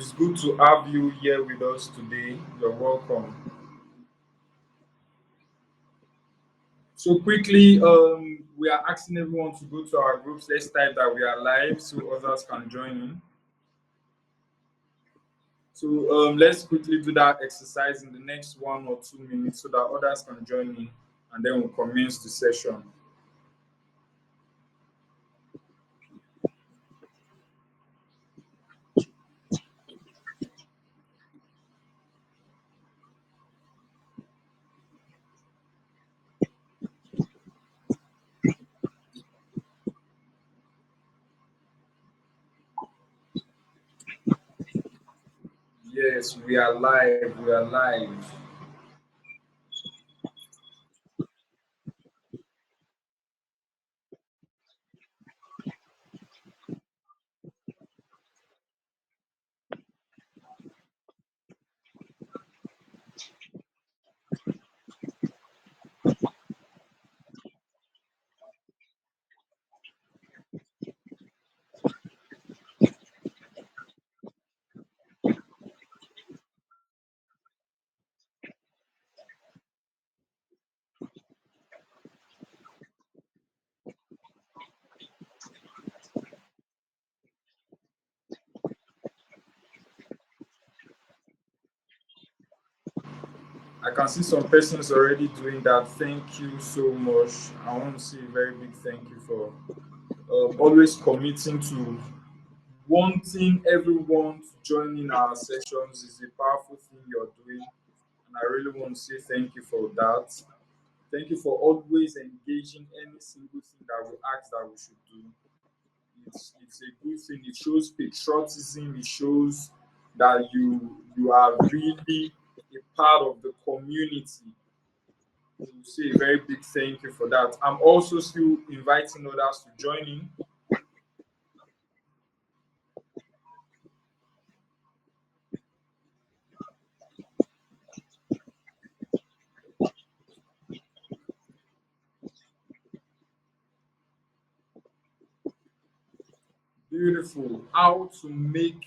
It's good to have you here with us today. You're welcome. So quickly, we are asking everyone to go to our groups. Let's type that we are live so others can join in. So let's quickly do that exercise in the next 1 or 2 minutes so that others can join in, and then we'll commence the session. Yes, we are live. We are live. I can see some persons already doing that. Thank you so much. I want to say a very big thank you for always committing to wanting everyone to join in our sessions. Is a powerful thing you're doing, and I really want to say thank you for that. Thank you for always engaging any single thing that we ask that we should do. It's a good thing. It shows patriotism. It shows that you are really a part of the community. We say a very big thank you for that. I'm also still inviting others to join in. Beautiful. How to make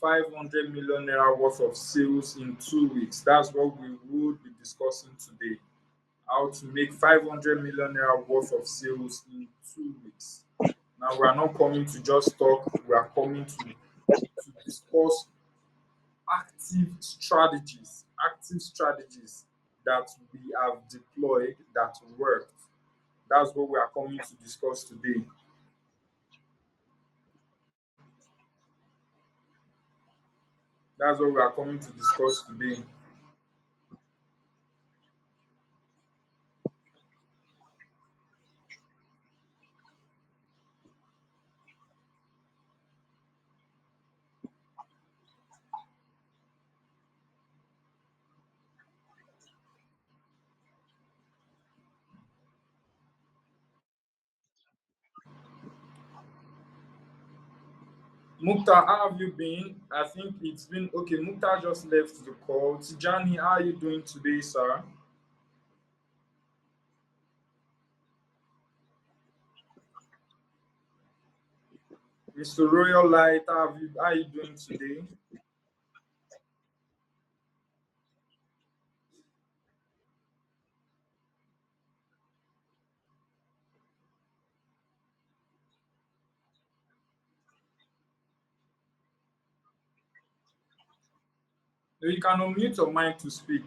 500 million naira worth of sales in 2 weeks. That's what we would be discussing today. How to make 500 million naira worth of sales in 2 weeks. Now, we are not coming to just talk, we are coming to discuss active strategies that we have deployed that worked. That's what we are coming to discuss today. That's what we are coming to discuss today. Mukta, how have you been? I think it's been okay. Mukta just left the call. Tijani, how are you doing today, sir? Mr. Royal Light, how are you doing today? You can unmute your mic to speak.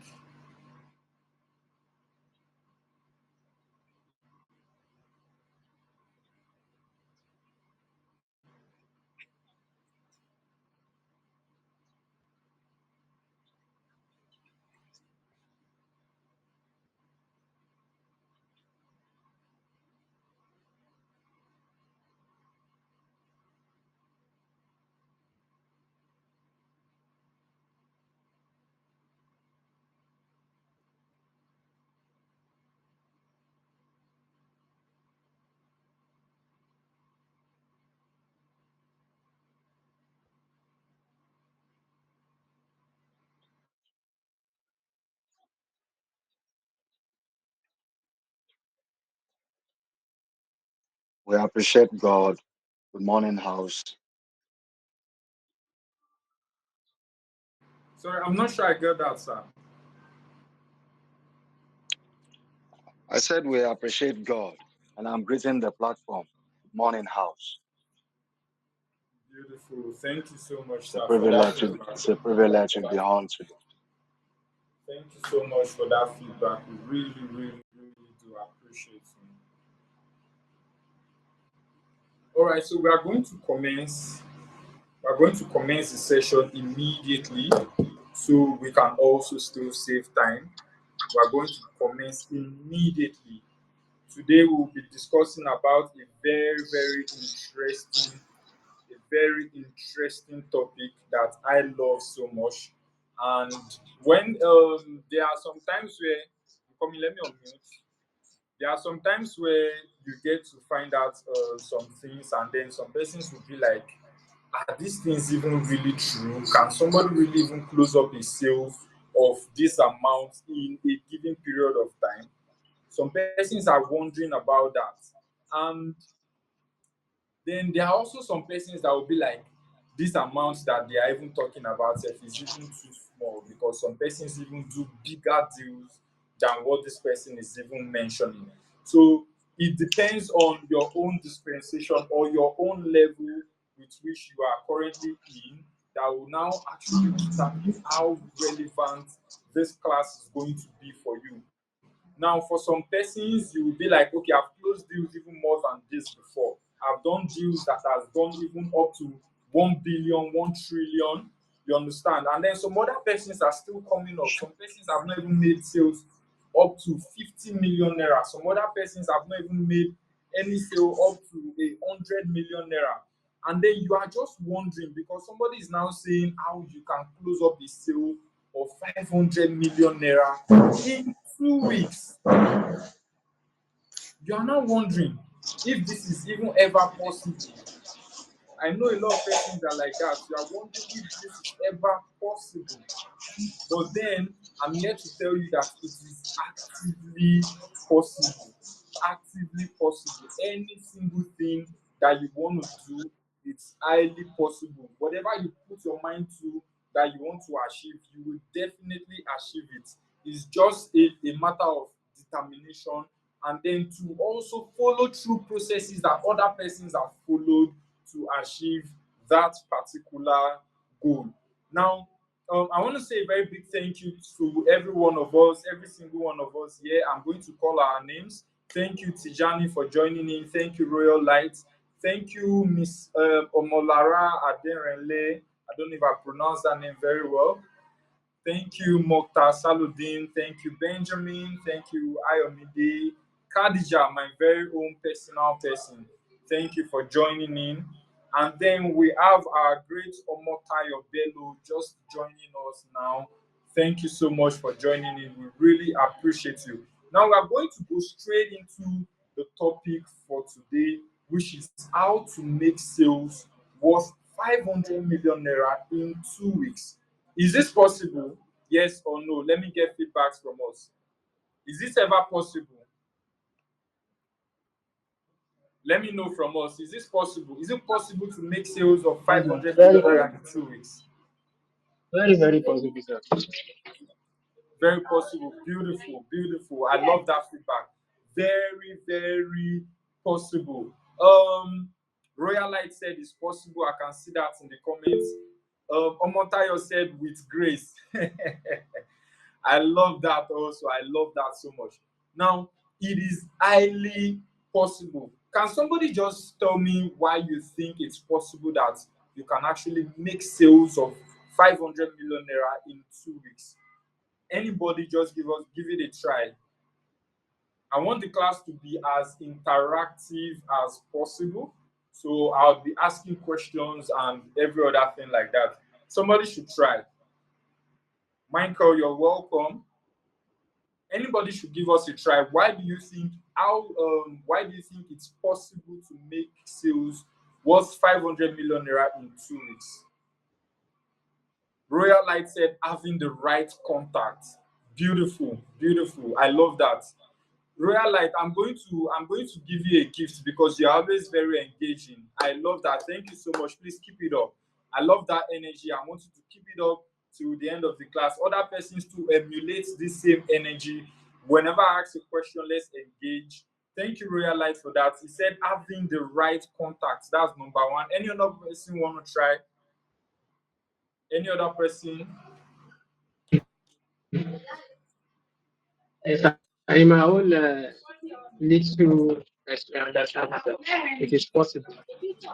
We appreciate God. Good morning, house. Sorry, I'm not sure I get that, sir. I said we appreciate God, and I'm greeting the platform. Good morning, house. Beautiful. Thank you so much, It's a sir, for that privilege. feedback. It's a privilege to be on today. Thank you so much for that feedback. We really, really, really do appreciate it. All right, so we are going to commence. We are going to commence the session immediately, so we can also still save time. We are going to commence immediately. Today we will be discussing about a very interesting topic that I love so much. And when there are some times where you come in, let me unmute. There are some times where you get to find out some things, and then some persons will be like, are these things even really true? Can somebody really even close up a sale of this amount in a given period of time? Some persons are wondering about that. And then there are also some persons that will be like, this amount that they are even talking about sef is even too small, because some persons even do bigger deals than what this person is even mentioning. So it depends on your own dispensation or your own level with which you are currently in, that will now actually determine how relevant this class is going to be for you. Now, for some persons, you will be like, okay, I've closed deals even more than this before. I've done deals that has gone even up to 1 billion, 1 trillion. You understand? And then some other persons are still coming up. Some persons have not even made sales up to 50 million naira. Some other persons have not even made any sale up to 100 million naira. And then you are just wondering, because somebody is now saying how you can close up a sale of 500 million naira in 2 weeks. You are now wondering if this is even ever possible. I know a lot of persons are like that. You are wondering if this is ever possible. But then I'm here to tell you that it is actively possible. Actively possible. Any single thing that you want to do, it's highly possible. Whatever you put your mind to that you want to achieve, you will definitely achieve it. It's just a matter of determination, and then to also follow through processes that other persons have followed to achieve that particular goal. Now, I want to say a very big thank you to every one of us, every single one of us here. I'm going to call our names. Thank you, Tijani, for joining in. Thank you, Royal Light. Thank you, Miss Omolara Adenrenle. I don't know if I pronounced that name very well. Thank you, Mokhtar Saludin. Thank you, Benjamin. Thank you, Ayomide. Khadija, my very own personal person. Thank you for joining in. And then we have our great Omotayo Bello just joining us now. Thank you so much for joining in. We really appreciate you. Now we are going to go straight into the topic for today, which is how to make sales worth 500 million naira in 2 weeks. Is this possible? Yes or no? Let me get feedbacks from us. Is this ever possible? Let me know from us. Is this possible? Is it possible to make sales of Yes, 500 very, million naira in 2 weeks? very possible, sir. Very possible. Beautiful, beautiful. I love that feedback. Very, very possible. Royal Light said it's possible. I can see that in the comments. Omotayo said with grace. I love that also. I love that so much. Now, it is highly possible. Can somebody just tell me why you think it's possible that you can actually make sales of 500 million naira in 2 weeks? Anybody just give it a try. I want the class to be as interactive as possible. So I'll be asking questions and every other thing like that. Somebody should try. Michael, you're welcome. Anybody should give us a try. Why do you think it's possible to make sales worth 500 million naira in 2 weeks? Royal Light said having the right contact. Beautiful, beautiful. I love that. Royal Light, I'm going to give you a gift because you're always very engaging. I love that. Thank you so much. Please keep it up. I love that energy. I want you to keep it up till the end of the class. Other persons to emulate this same energy. Whenever I ask a question, let's engage. Thank you, Royal Light, for that. He said having the right contacts. That's number one. Any other person want to try? Any other person? Yes, in my own little understanding, it is possible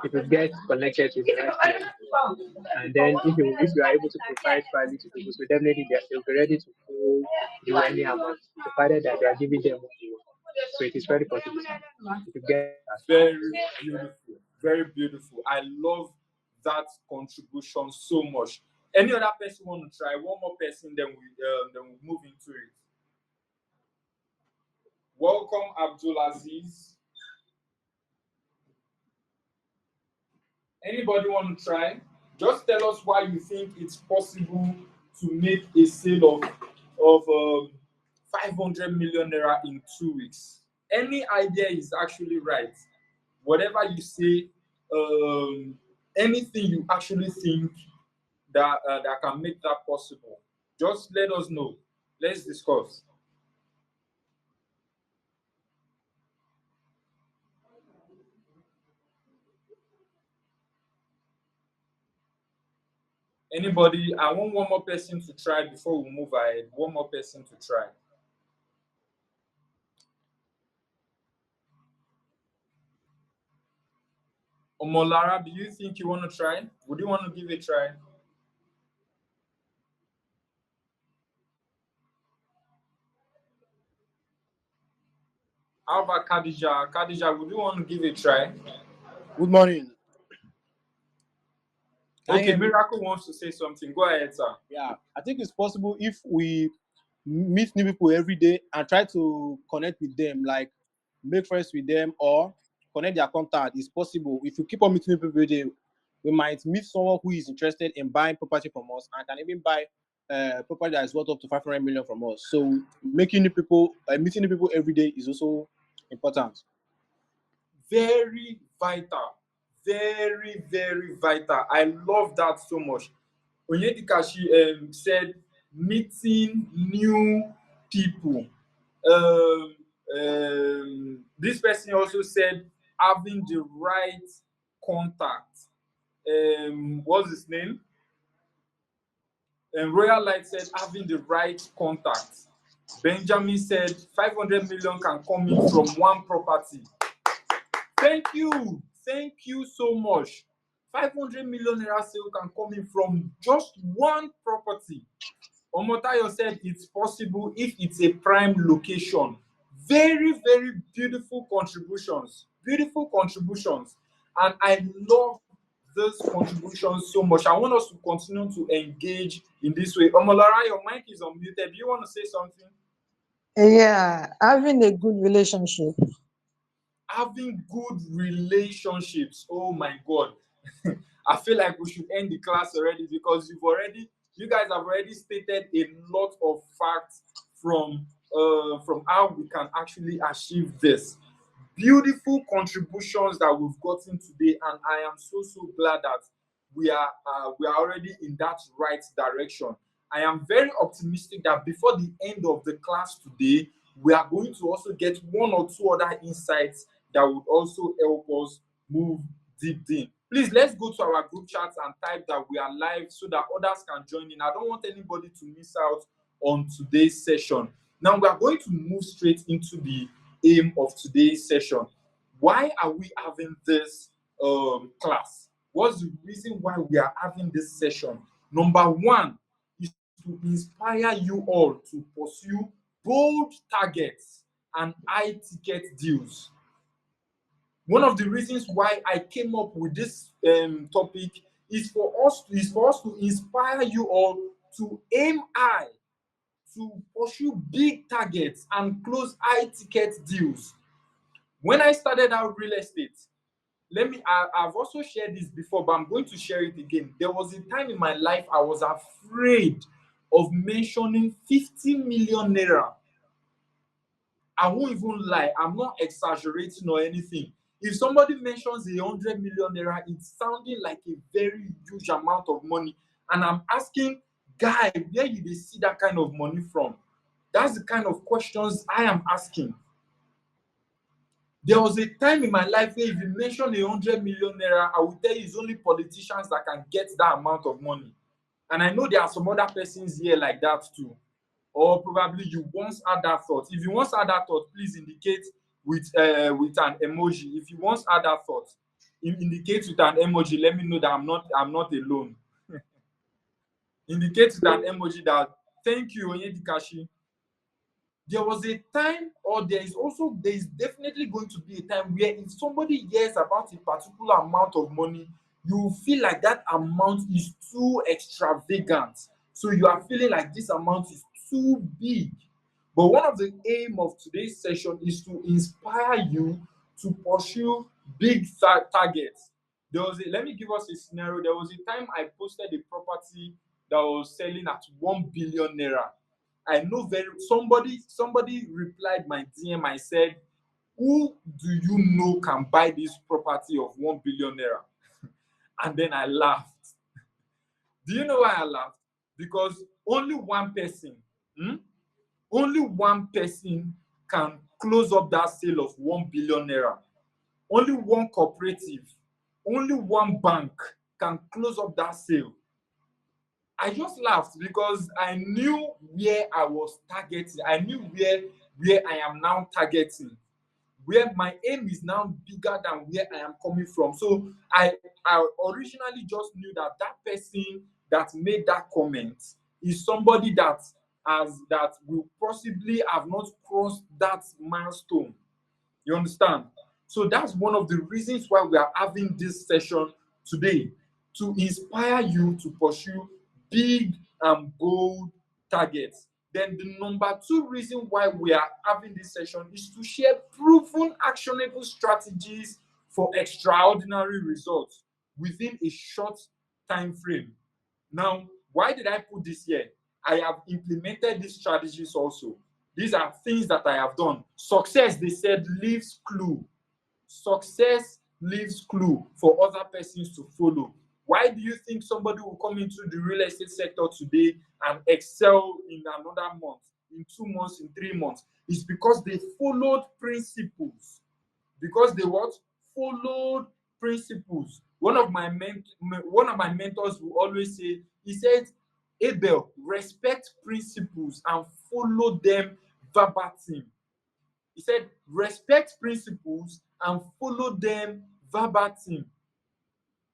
if you get connected to the right people. And then if you are able to provide value to people, so definitely they'll be ready to pay you any amount, provided that they are giving them what they want. So it is very possible if you get that. Very beautiful. Very beautiful. I love that contribution so much. Any other person want to try? One more person, then we move into it. Welcome, Abdul Aziz. Anybody want to try? Just tell us why you think it's possible to make a sale of 500 million naira in 2 weeks. Any idea is actually right. Whatever you say, anything you actually think that can make that possible, just let us know. Let's discuss. Anybody? I want one more person to try before we move ahead. One more person to try. Omolara, do you think you want to try? Would you want to give a try? How about Khadija? Khadija, would you want to give a try? Good morning. Can you Okay, hear me? Miracle wants to say something. Go ahead, sir. Yeah, I think it's possible if we meet new people every day and try to connect with them, like make friends with them or connect their contact. It's possible. If you keep on meeting people every day, we might meet someone who is interested in buying property from us and can even buy property that is worth up to 500 million from us. So meeting new people every day is also important. Very vital. Very, very vital. I love that so much. Onyedika, she said meeting new people. Um, this person also said having the right contact. What's his name? And Royal Light said having the right contact. Benjamin said 500 million can come in from one property. Thank you. Thank you so much. 500 million naira sale can come in from just one property. Omotayo said it's possible if it's a prime location. Very, very beautiful contributions. Beautiful contributions. And I love those contributions so much. I want us to continue to engage in this way. Omolara, your mic is unmuted. Do you want to say something? Yeah, having a good relationship. Having good relationships. Oh my God. I feel like we should end the class already because you guys have already stated a lot of facts from how we can actually achieve this. Beautiful contributions that we've gotten today, and I am so glad that we are already in that right direction. I am very optimistic that before the end of the class today, we are going to also get one or two other insights that would also help us move deep in. Please, let's go to our group chats and type that we are live so that others can join in. I don't want anybody to miss out on today's session. Now, we are going to move straight into the aim of today's session. Why are we having this class? What's the reason why we are having this session? Number one is to inspire you all to pursue bold targets and high ticket deals. One of the reasons why I came up with this topic is for us to inspire you all to aim high, to pursue big targets and close high ticket deals. When I started out real estate, I've also shared this before, but I'm going to share it again. There was a time in my life I was afraid of mentioning 50 million naira. I won't even lie, I'm not exaggerating or anything. If somebody mentions 100 million naira, it's sounding like a very huge amount of money. And I'm asking Guy, where you dey see that kind of money from? That's the kind of questions I am asking. There was a time in my life where if you mention 100 million naira, I will tell you it's only politicians that can get that amount of money. And I know there are some other persons here like that too. Or probably you once had that thought. If you once had that thought, please indicate with an emoji. If you once had that thought, indicate with an emoji. Let me know that I'm not alone. Indicate with an emoji that thank you, Onyedikashi. There was a time, or there is definitely going to be a time where if somebody hears about a particular amount of money, you feel like that amount is too extravagant. So you are feeling like this amount is too big. But one of the aim of today's session is to inspire you to pursue big targets. Let me give us a scenario. There was a time I posted a property that was selling at 1 billion naira. I know somebody replied my DM. I said, who do you know can buy this property of 1 billion naira? And then I laughed. Do you know why I laughed? Because only one person, only one person can close up that sale of 1 billion naira. Only one cooperative, only one bank can close up that sale. I just laughed because I knew where I was targeting. I knew where I am now targeting. Where my aim is now bigger than where I am coming from. So I originally just knew that that person that made that comment is somebody that will possibly have not crossed that milestone. You understand? So that's one of the reasons why we are having this session today, to inspire you to pursue big and bold targets. Then the number two reason why we are having this session is to share proven actionable strategies for extraordinary results within a short time frame. Now, why did I put this here? I have implemented these strategies also. These are things that I have done. Success, they said, leaves clue. Success leaves clue for other persons to follow. Why do you think somebody will come into the real estate sector today and excel in another month, in 2 months, in 3 months? It's because they followed principles. Because they what? Followed principles. One of my mentors will always say, he said, Abel, respect principles and follow them verbatim. He said, respect principles and follow them verbatim.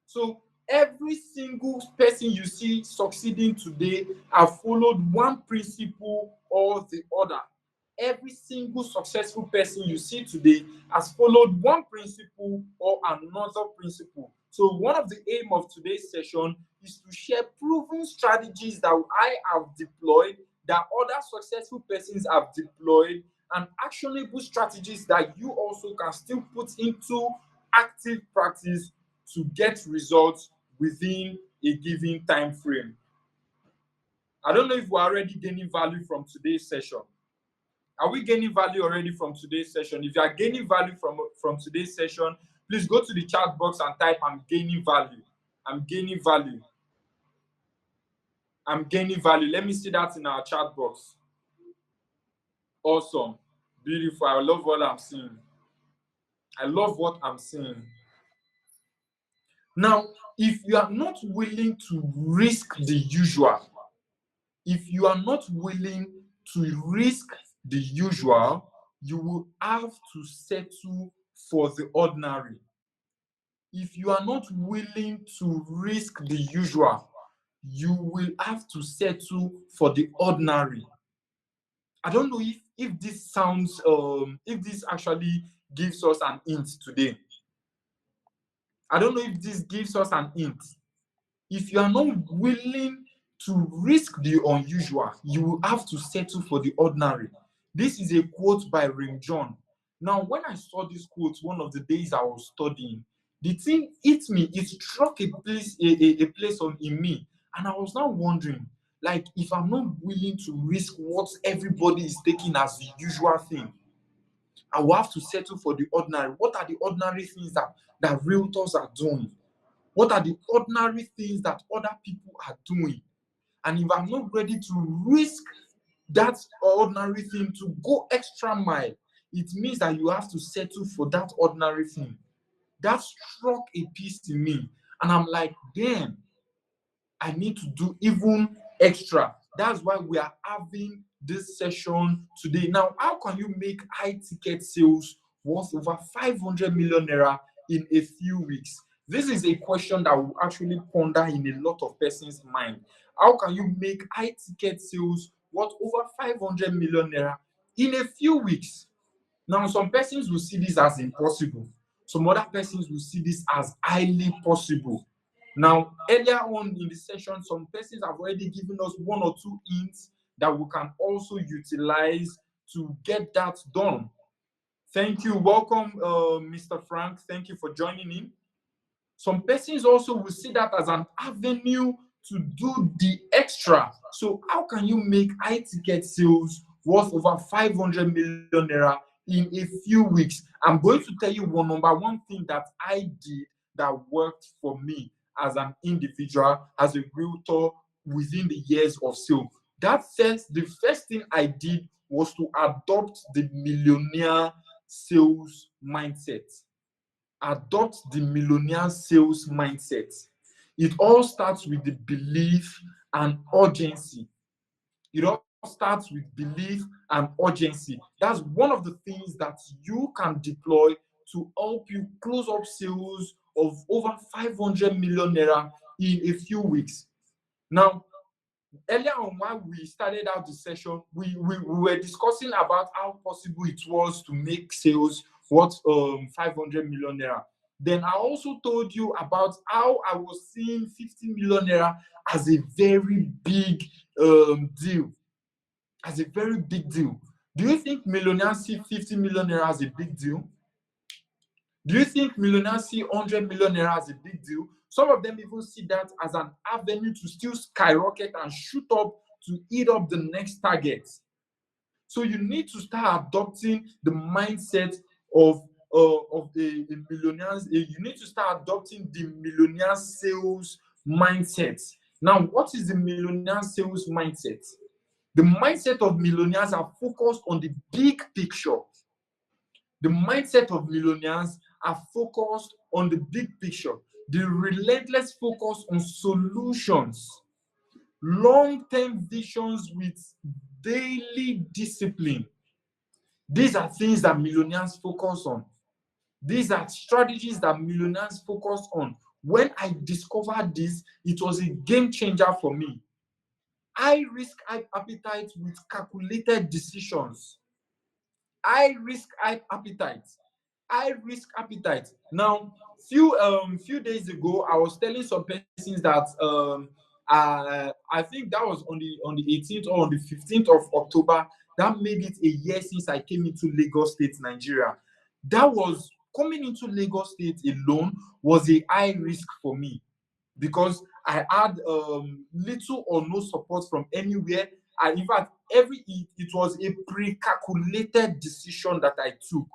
So every single person you see succeeding today have followed one principle or the other. Every single successful person you see today has followed one principle or another principle. So one of the aim of today's session is to share proven strategies that I have deployed, that other successful persons have deployed, and actionable strategies that you also can still put into active practice to get results within a given time frame. I don't know if we're already gaining value from today's session. Are we gaining value already from today's session? If you are gaining value from today's session, please go to the chat box and type, I'm gaining value. I'm gaining value. I'm gaining value. Let me see that in our chat box. Awesome. Beautiful. I love what I'm seeing. I love what I'm seeing. Now, if you are not willing to risk the usual, if you are not willing to risk the usual, you will have to settle for the ordinary. If you are not willing to risk the usual, you will have to settle for the ordinary. I don't know if this sounds if this actually gives us an hint today. I don't know if this gives us an hint. If you are not willing to risk the unusual, you will have to settle for the ordinary. This is a quote by Rim John. Now, when I saw this quote one of the days I was studying, the thing hit me. It struck a place in me, and I was now wondering, like, if I'm not willing to risk what everybody is taking as the usual thing, I will have to settle for the ordinary. What are the ordinary things that realtors are doing? What are the ordinary things that other people are doing? And if I'm not ready to risk that ordinary thing to go extra mile, it means that you have to settle for that ordinary thing. That struck a piece in me. And I'm like, damn, I need to do even extra. That's why we are having this session today. Now, how can you make high ticket sales worth over 500 million naira in a few weeks? This is a question that will actually ponder in a lot of persons' mind. How can you make high ticket sales worth over 500 million naira in a few weeks? Now, some persons will see this as impossible. Some other persons will see this as highly possible. Now, earlier on in the session, some persons have already given us one or two hints that we can also utilize to get that done. Thank you. Welcome, Mr. Frank. Thank you for joining in. Some persons also will see that as an avenue to do the extra. So how can you make high ticket sales worth over 500 million naira in a few weeks? I'm going to tell you one thing that I did that worked for me as an individual, as a realtor within the years of sale. The first thing I did was to adopt the millionaire sales mindset. Adopt the millionaire sales mindset. It all starts with the belief and urgency. It all starts with belief and urgency. That's one of the things that you can deploy to help you close up sales of over 500 million naira in a few weeks. Now, earlier on, while we started out the session, we were discussing about how possible it was to make sales worth 500 million naira. Then I also told you about how I was seeing 50 million naira as a very big deal. As a very big deal. Do you think millionaires see 50 million naira as a big deal? Do you think millionaires see 100 million naira as a big deal? Some of them even see that as an avenue to still skyrocket and shoot up to eat up the next target. So you need to start adopting the mindset of a millionaire's. You need to start adopting the millionaire sales mindset. Now, what is the millionaire sales mindset? The mindset of millionaires are focused on the big picture. The mindset of millionaires are focused on the big picture. The relentless focus on solutions, long-term visions with daily discipline. These are things that millionaires focus on. These are strategies that millionaires focus on. When I discovered this, it was a game changer for me. High risk, high appetite with calculated decisions. High risk, high appetite. High risk appetite. Now, few days ago, I was telling some persons that I think that was on the 18th or on the 15th of October. That made it a year since I came into Lagos State, Nigeria. That was coming into Lagos State alone was a high risk for me because I had little or no support from anywhere. In fact, it was a pre-calculated decision that I took.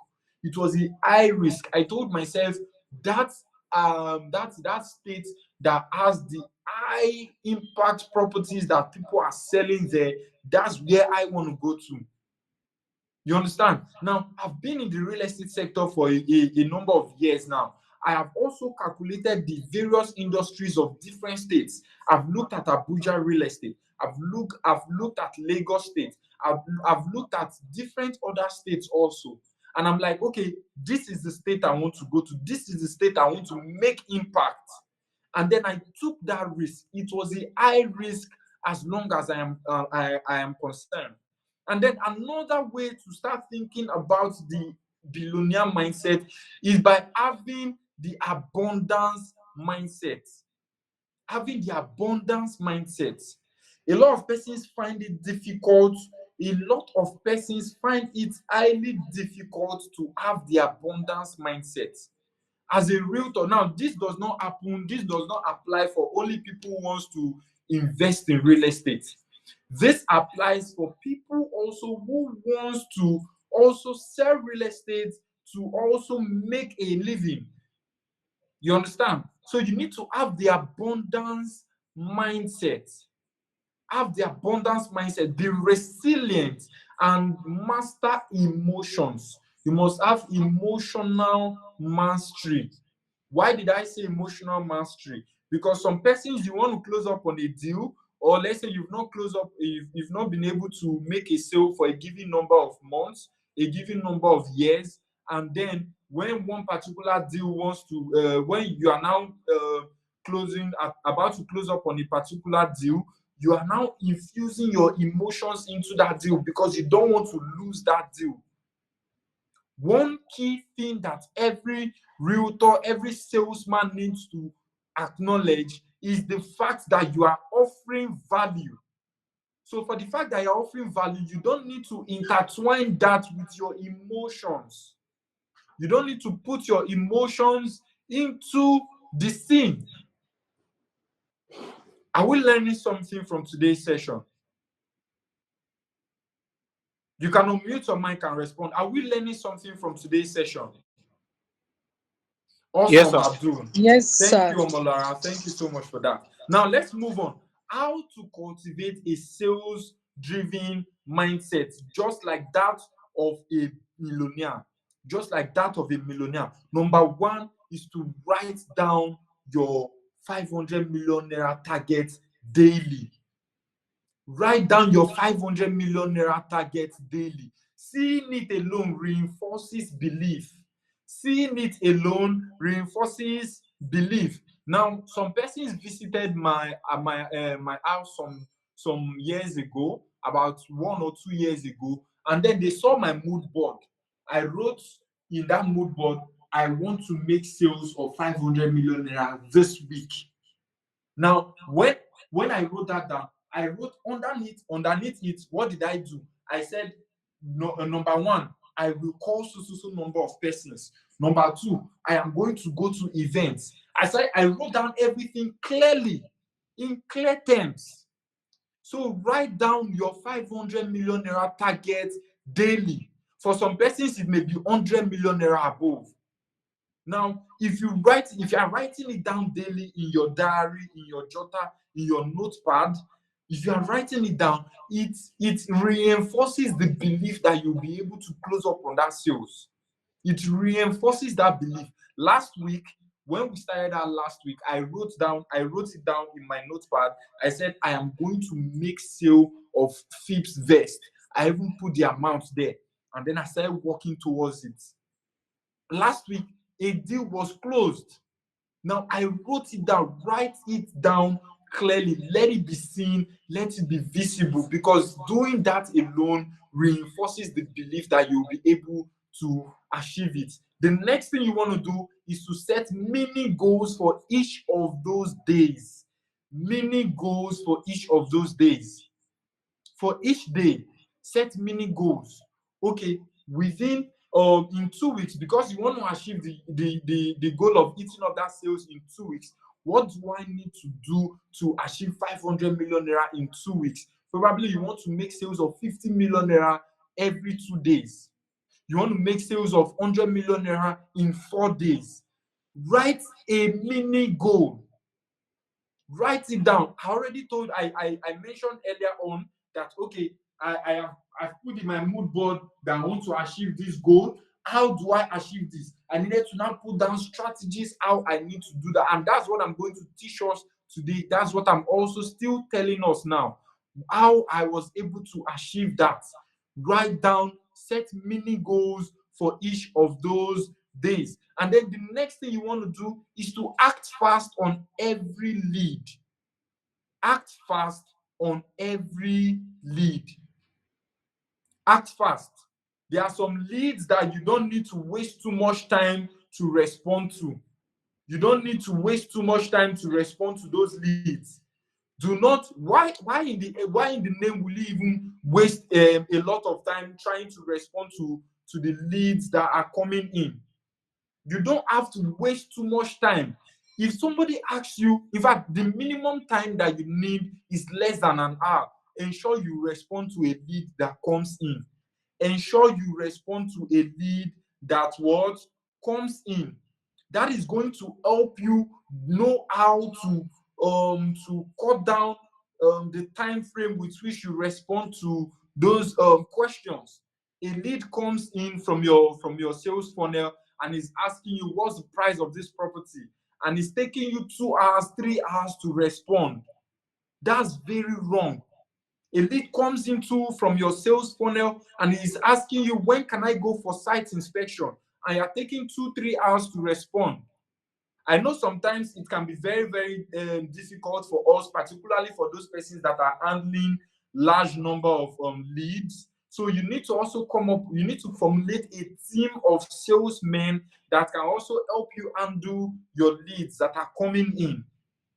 It was a high risk. I told myself that that state that has the high impact properties that people are selling there, that's where I want to go to. You understand? Now, I've been in the real estate sector for a number of years now. I have also calculated the various industries of different states. I've looked at Abuja real estate. I've looked at Lagos State. I've looked at different other states also. And I'm like, okay, this is the state I want to go to. This is the state I want to make impact. And then I took that risk. It was a high risk as long as I am concerned. And then another way to start thinking about the billionaire mindset is by having the abundance mindset. Having the abundance mindset. A lot of persons find it difficult. A lot of persons find it highly difficult to have the abundance mindset. As a realtor, now this does not happen, this does not apply for only people who wants to invest in real estate. This applies for people also who wants to also sell real estate to also make a living. You understand? So you need to have the abundance mindset. have the abundance mindset, be resilient, and master emotions. You must have emotional mastery. Why did I say emotional mastery? Because some persons, you want to close up on a deal, or let's say you've not closed up, you've not been able to make a sale for a given number of months, a given number of years, and then when one particular deal wants to, when you are now about to close up on a particular deal, you are now infusing your emotions into that deal because you don't want to lose that deal. One key thing that every realtor, every salesman needs to acknowledge is the fact that you are offering value. So for the fact that you're offering value, you don't need to intertwine that with your emotions. You don't need to put your emotions into the scene. Are we learning something from today's session? You can unmute your mic and respond. Are we learning something from today's session? Yes, Awesome, sir. Abdul. Yes, Thank sir. you, Omolara. Thank you so much for that. Now let's move on. How to cultivate a sales-driven mindset, just like that of a millionaire. Just like that of a millionaire. Number one is to write down your 500 million naira target daily. Write down your 500 million naira target daily. Seeing it alone reinforces belief. Seeing it alone reinforces belief. Now, some persons visited my house some years ago, about 1 or 2 years ago, and then they saw my mood board. I wrote in that mood board, I want to make sales of 500 million naira this week. Now, when I wrote that down, I wrote underneath it, what did I do? I said, no, number one, I will call so number of persons. Number two, I am going to go to events. I wrote down everything clearly, in clear terms. So write down your 500 million naira target daily. For some persons, it may be 100 million naira above. Now, if you are writing it down daily in your diary, in your jotter, in your notepad, if you are writing it down, it reinforces the belief that you'll be able to close up on that sales. It reinforces that belief. Last week, when we started out last week, I wrote it down in my notepad. I said, I am going to make sale of Phipps vest. I even put the amount there. And then I started working towards it. Last week, a deal was closed. Now I wrote it down, write it down clearly, let it be seen, let it be visible, because doing that alone reinforces the belief that you'll be able to achieve it. The next thing you want to do is to set mini goals for each of those days. Mini goals for each of those days. For each day, set mini goals. Okay, within in 2 weeks, because you want to achieve the goal of eating up that sales in 2 weeks, what do I need to do to achieve 500 million naira in 2 weeks? Probably you want to make sales of 50 million naira every 2 days. You want to make sales of 100 million naira in 4 days. Write a mini goal. Write it down. I mentioned earlier on that, okay, I've put in my mood board that I want to achieve this goal. How do I achieve this? I needed to now put down strategies how I need to do that, and that's what I'm going to teach us today. That's what I'm also still telling us now, how I was able to achieve that. Write down, set mini goals for each of those days, and then the next thing you want to do is to act fast on every lead. Act fast on every lead. Act fast. There are some leads that you don't need to waste too much time to respond to. You don't need to waste too much time to respond to those leads. Do not, why in the name will you even waste a lot of time trying to respond to the leads that are coming in? You don't have to waste too much time. If somebody asks you, in fact, the minimum time that you need is less than an hour. Ensure you respond to a lead that comes in. Ensure you respond to a lead that what comes in. That is going to help you know how to cut down the time frame with which you respond to those questions. A lead comes in from your sales funnel and is asking you what's the price of this property, and it's taking you 2 hours, 3 hours to respond. That's very wrong. A lead comes into from your sales funnel and is asking you, when can I go for site inspection? And you're taking 2-3 hours to respond. I know sometimes it can be very, very difficult for us, particularly for those persons that are handling large number of leads. So you need to also you need to formulate a team of salesmen that can also help you handle your leads that are coming in.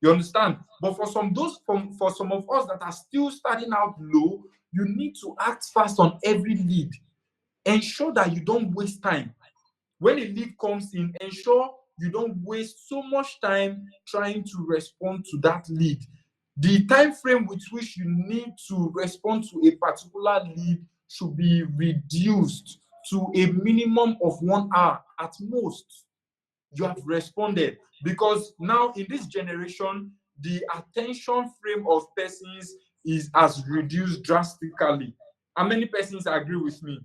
You understand? But for some of us that are still starting out low, you need to act fast on every lead. Ensure that you don't waste time. When a lead comes in, ensure you don't waste so much time trying to respond to that lead. The time frame with which you need to respond to a particular lead should be reduced to a minimum of 1 hour at most. You have responded, because now in this generation, the attention frame of persons has reduced drastically. How many persons agree with me?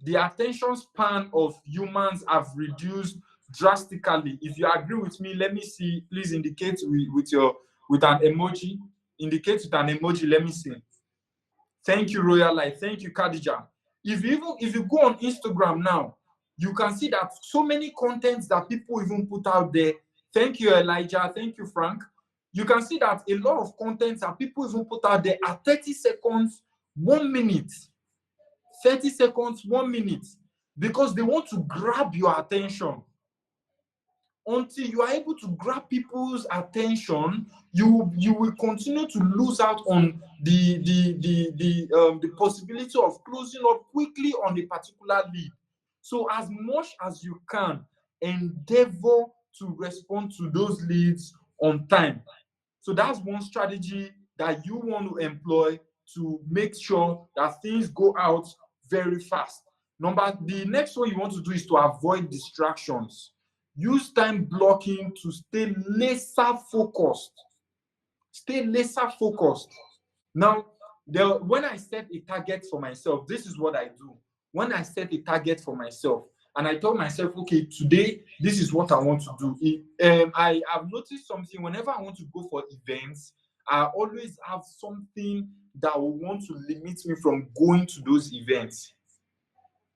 The attention span of humans have reduced drastically. If you agree with me, let me see. Please indicate with an emoji. Indicate with an emoji. Let me see. Thank you, Royal Life. Thank you, Khadija. If you go on Instagram now, you can see that so many contents that people even put out there. Thank you, Elijah. Thank you, Frank. You can see that a lot of contents that people even put out there are 30 seconds, 1 minute. 30 seconds, 1 minute, because they want to grab your attention. Until you are able to grab people's attention, you will continue to lose out on the possibility of closing up quickly on a particular lead. So as much as you can, endeavor to respond to those leads on time. So that's one strategy that you want to employ to make sure that things go out very fast. The next one you want to do is to avoid distractions. Use time blocking to stay laser focused. Stay laser focused. Now, when I set a target for myself, this is what I do. When I set a target for myself and I told myself, okay, today, this is what I want to do. I have noticed something. Whenever I want to go for events, I always have something that will want to limit me from going to those events.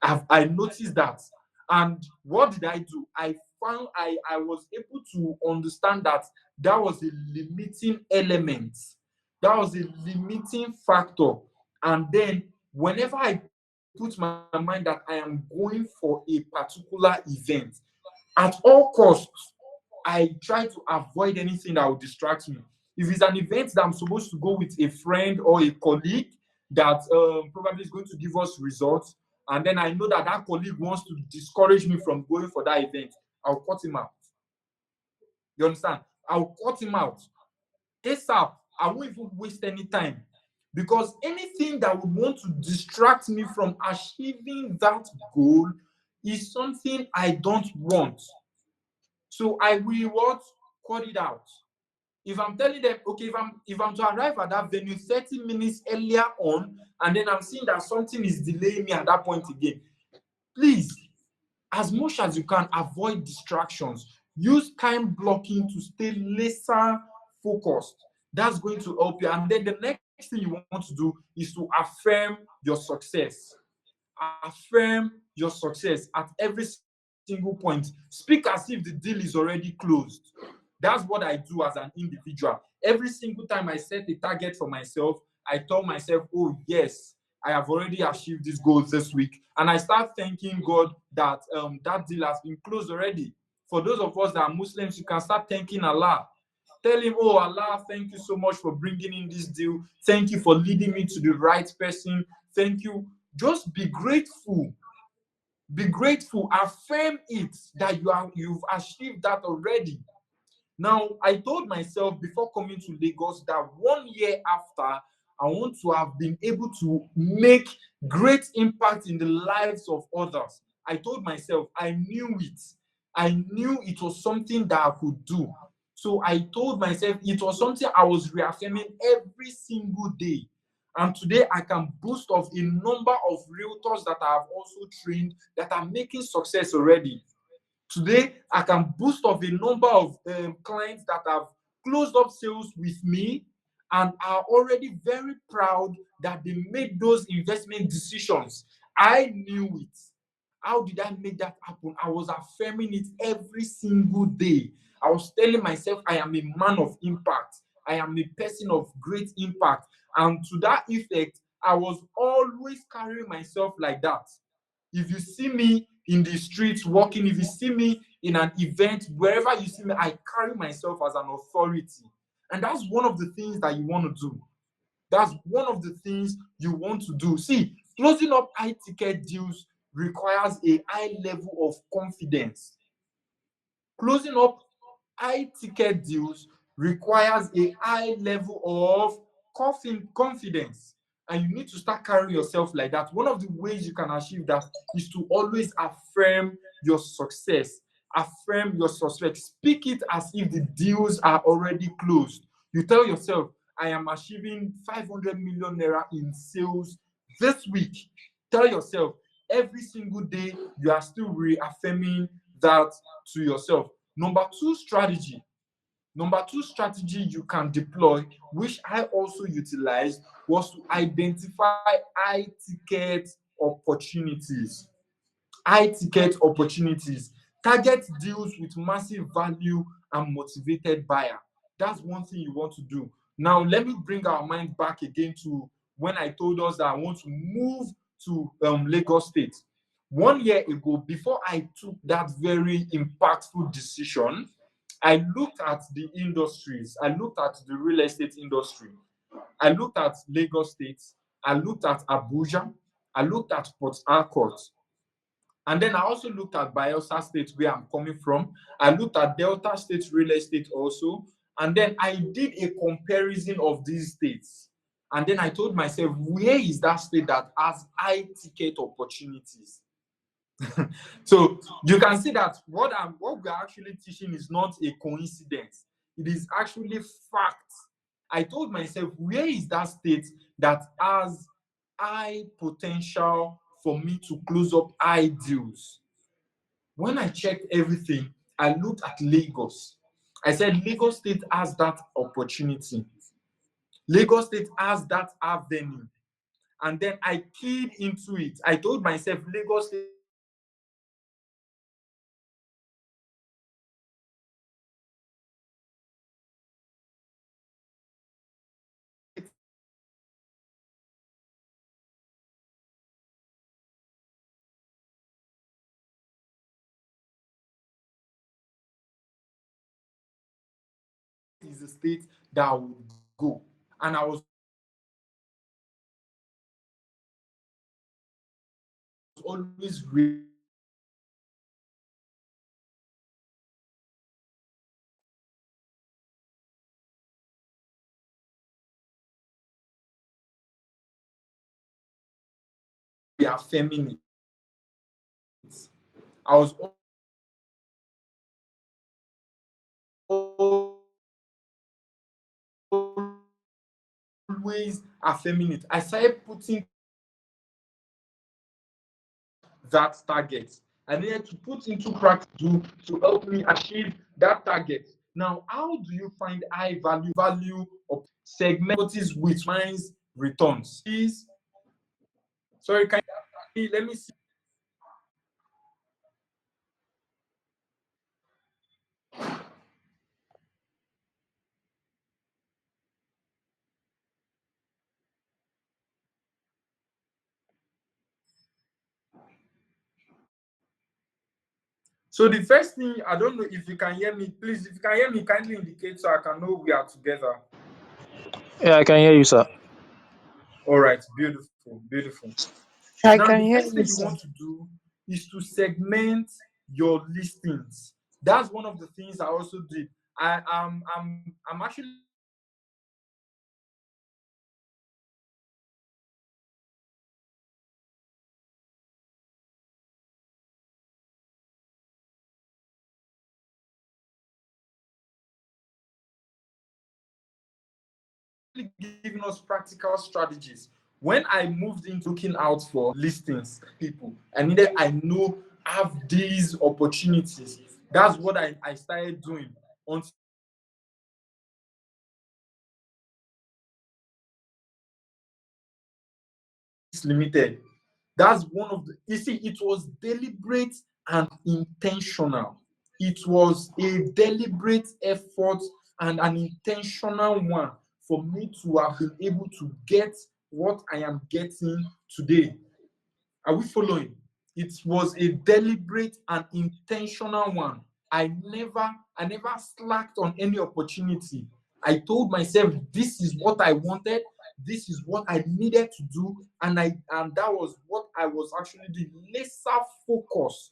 I noticed that. And what did I do? I found I was able to understand that that was a limiting element. That was a limiting factor. And then whenever I put my mind that I am going for a particular event, at all costs, I try to avoid anything that will distract me. If it's an event that I'm supposed to go with a friend or a colleague that probably is going to give us results, and then I know that that colleague wants to discourage me from going for that event, I'll cut him out. You understand? I'll cut him out. ASAP. I won't even waste any time, because anything that would want to distract me from achieving that goal is something I don't want. So I will what? Cut it out. If I'm telling them, okay, if I'm to arrive at that venue 30 minutes earlier on, and then I'm seeing that something is delaying me at that point again, please, as much as you can, avoid distractions. Use time blocking to stay laser focused. That's going to help you. And then the next thing you want to do is to affirm your success. Affirm your success at every single point. Speak as if the deal is already closed. That's what I do as an individual. Every single time I set a target for myself, I tell myself, oh, yes, I have already achieved these goals this week. And I start thanking God that that deal has been closed already. For those of us that are Muslims, you can start thanking Allah. Tell him, oh, Allah, thank you so much for bringing in this deal. Thank you for leading me to the right person. Thank you. Just be grateful. Be grateful. Affirm it that you've achieved that already. Now, I told myself before coming to Lagos that 1 year after, I want to have been able to make great impact in the lives of others. I told myself, I knew it. I knew it was something that I could do. So I told myself it was something I was reaffirming every single day. And today I can boast of a number of realtors that I have also trained that are making success already. Today I can boast of a number of clients that have closed up sales with me and are already very proud that they made those investment decisions. I knew it. How did I make that happen? I was affirming it every single day. I was telling myself I am a man of impact. I am a person of great impact. And to that effect, I was always carrying myself like that. If you see me in the streets walking, if you see me in an event, wherever you see me, I carry myself as an authority. And that's one of the things that you want to do. That's one of the things you want to do. See, closing up high ticket deals requires a high level of confidence. Closing up high ticket deals requires a high level of confidence. And you need to start carrying yourself like that. One of the ways you can achieve that is to always affirm your success. Affirm your success. Speak it as if the deals are already closed. You tell yourself, I am achieving 500 million naira in sales this week. Tell yourself every single day you are still reaffirming that to yourself. Number two strategy you can deploy, which I also utilized, was to identify high ticket opportunities. High ticket opportunities. Target deals with massive value and motivated buyer. That's one thing you want to do. Now, let me bring our mind back again to when I told us that I want to move to Lagos State. 1 year ago, before I took that very impactful decision, I looked at the industries. I looked at the real estate industry. I looked at Lagos State. I looked at Abuja. I looked at Port Harcourt. And then I also looked at Bayelsa State, where I'm coming from. I looked at Delta State real estate also. And then I did a comparison of these states. And then I told myself, where is that state that has high ticket opportunities? So you can see that what we're actually teaching is not a coincidence. It is actually fact. I told myself, where is that state that has high potential for me to close up high deals? When I checked everything, I looked at Lagos. I said, Lagos State has that opportunity. Lagos State has that avenue. And then I keyed into it. I told myself, Lagos State is the state that would go. And I was always reaffirming it. I was always affirming it. I started putting that target. I needed to put into practice to help me achieve that target. Now, how do you find high value of segments which finds returns? Please, sorry, can you let me see? So the first thing, I don't know if you can hear me. Please, if you can hear me, kindly indicate so I can know we are together. Yeah, I can hear you, sir. All right, beautiful, beautiful. I Now, can the hear first you, thing you sir. want to do is to segment your listings. That's one of the things I also did. I'm actually giving us practical strategies. When I moved into looking out for listings, people, I know I have these opportunities. That's what I started doing until it's limited. That's one of the, you see, it was deliberate and intentional. It was a deliberate effort and an intentional one for me to have been able to get what I am getting today. Are we following? It was a deliberate and intentional one. I never slacked on any opportunity. I told myself this is what I wanted, this is what I needed to do, and that was what I was actually doing. Laser focus.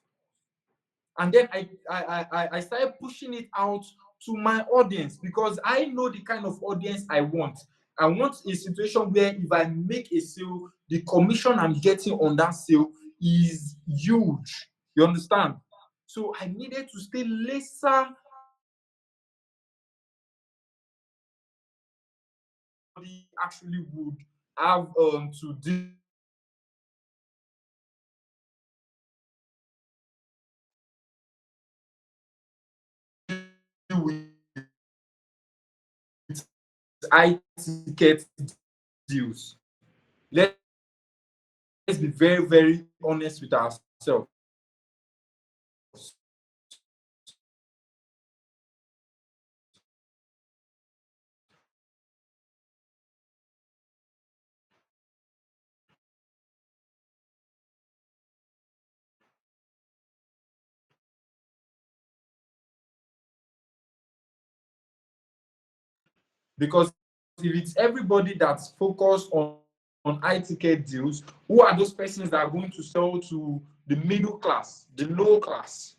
And then I started pushing it out to my audience because I know the kind of audience I want. I want a situation where if I make a sale, the commission I'm getting on that sale is huge. You understand? So I needed to stay laser actually would have to deal with high ticket deals. Let's be very, very honest with ourselves. Because if it's everybody that's focused on high ticket deals, who are those persons that are going to sell to the middle class, the low class?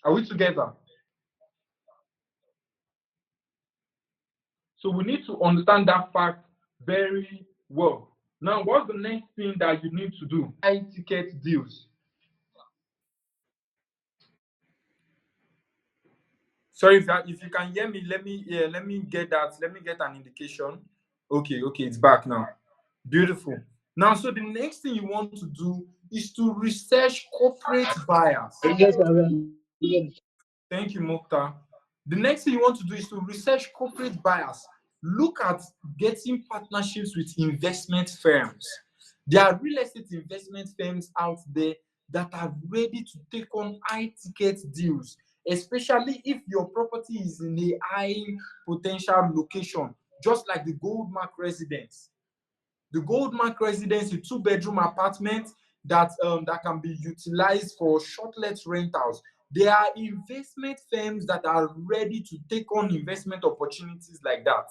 Are we together? So we need to understand that fact very well. Now, what's the next thing that you need to do? High ticket deals. Sorry if you can hear me, let me get that. Let me get an indication. Okay, it's back now. Beautiful. Now, so the next thing you want to do is to research corporate buyers. Yes, Abel. Thank you, Mokhtar. The next thing you want to do is to research corporate buyers. Look at getting partnerships with investment firms. There are real estate investment firms out there that are ready to take on high ticket deals, especially if your property is in a high potential location, just like the Goldmark residence. The Goldmark residence, a 2-bedroom apartment that can be utilized for short-let rentals. There are investment firms that are ready to take on investment opportunities like that.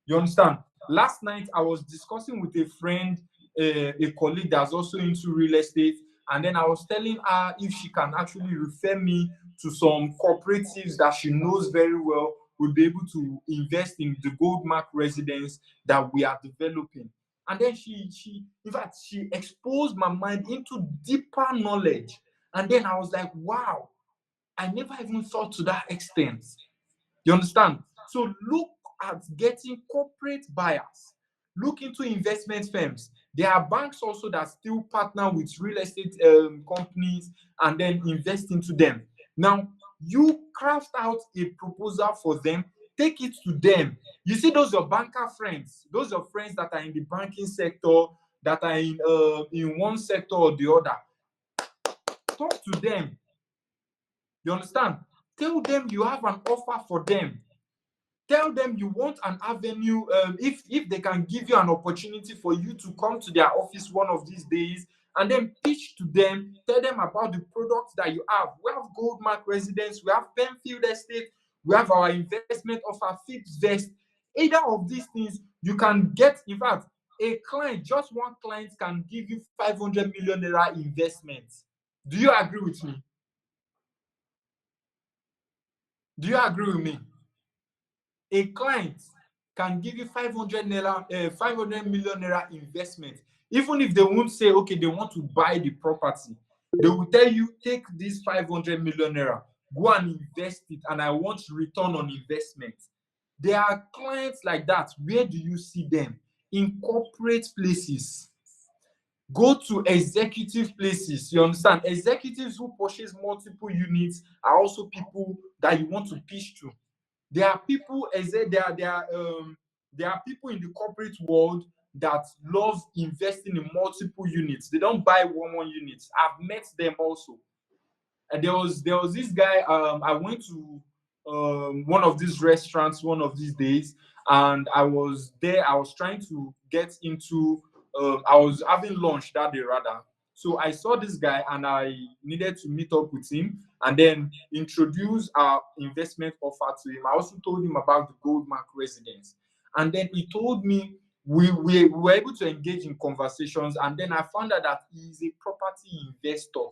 You understand? Last night, I was discussing with a friend, a colleague that's also into real estate, and then I was telling her if she can actually refer me to some cooperatives that she knows very well will be able to invest in the Goldmark residence that we are developing. And then in fact, she exposed my mind into deeper knowledge. And then I was like, wow, I never even thought to that extent. You understand? So look at getting corporate buyers. Look into investment firms. There are banks also that still partner with real estate companies and then invest into them. Now, you craft out a proposal for them, take it to them. You see those your banker friends, those your friends that are in the banking sector, that are in one sector or the other. Talk to them. You understand? Tell them you have an offer for them. Tell them you want an avenue. If they can give you an opportunity for you to come to their office one of these days and then pitch to them, tell them about the products that you have. We have Goldmark Residence, we have Penfield Estate, we have our investment offer, Fifth Vest. Either of these things you can get. In fact, a client, just one client, can give you 500 million naira investment. Do you agree with me? Do you agree with me? A client can give you 500 million naira investment. Even if they won't say, okay, they want to buy the property, they will tell you, take this 500 million naira, go and invest it, and I want return on investment. There are clients like that. Where do you see them? In corporate places. Go to executive places. You understand? Executives who purchase multiple units are also people that you want to pitch to. There are people, there are people in the corporate world that love investing in multiple units. They don't buy one unit. I've met them also. And there was this guy. I went to one of these restaurants one of these days, and I was there. I was trying to get into. I was having lunch that day rather. So I saw this guy, and I needed to meet up with him and then introduce our investment offer to him. I also told him about the Goldmark residence, and then he told me we were able to engage in conversations, and then I found out that he is a property investor.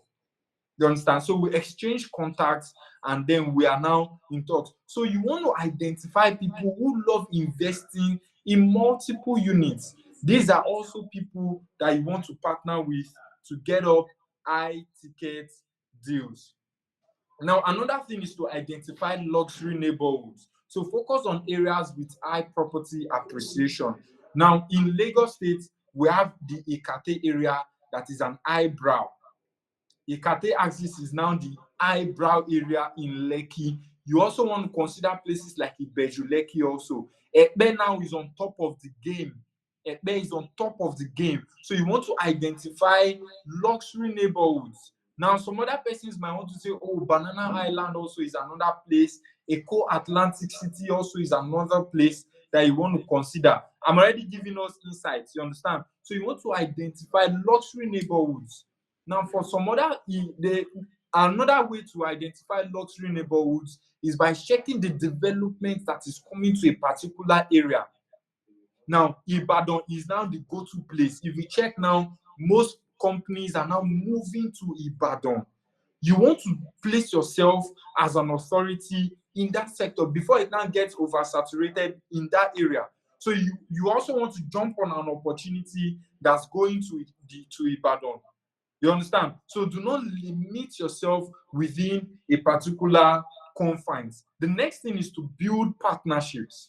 You understand? So we exchange contacts and then we are now in talks. So you want to identify people who love investing in multiple units. These are also people that you want to partner with to get up high ticket deals. Now, another thing is to identify luxury neighborhoods. So focus on areas with high property appreciation. Now, in Lagos State, we have the Ekate area that is an eyebrow. Ikate axis is now the eyebrow area in Lekki. You also want to consider places like Ibeju Lekki also. Ekpe now is on top of the game. Ekpe is on top of the game. So you want to identify luxury neighborhoods. Now, some other persons might want to say, oh, Banana Island also is another place. Eco Atlantic City also is another place that you want to consider. I'm already giving us insights, you understand? So you want to identify luxury neighborhoods. Now, for some other, another way to identify luxury neighborhoods is by checking the development that is coming to a particular area. Now, Ibadan is now the go-to place. If you check now, most companies are now moving to Ibadan. You want to place yourself as an authority in that sector before it now gets oversaturated in that area. So you also want to jump on an opportunity that's going to Ibadan. You understand? So do not limit yourself within a particular confines. The next thing is to build partnerships.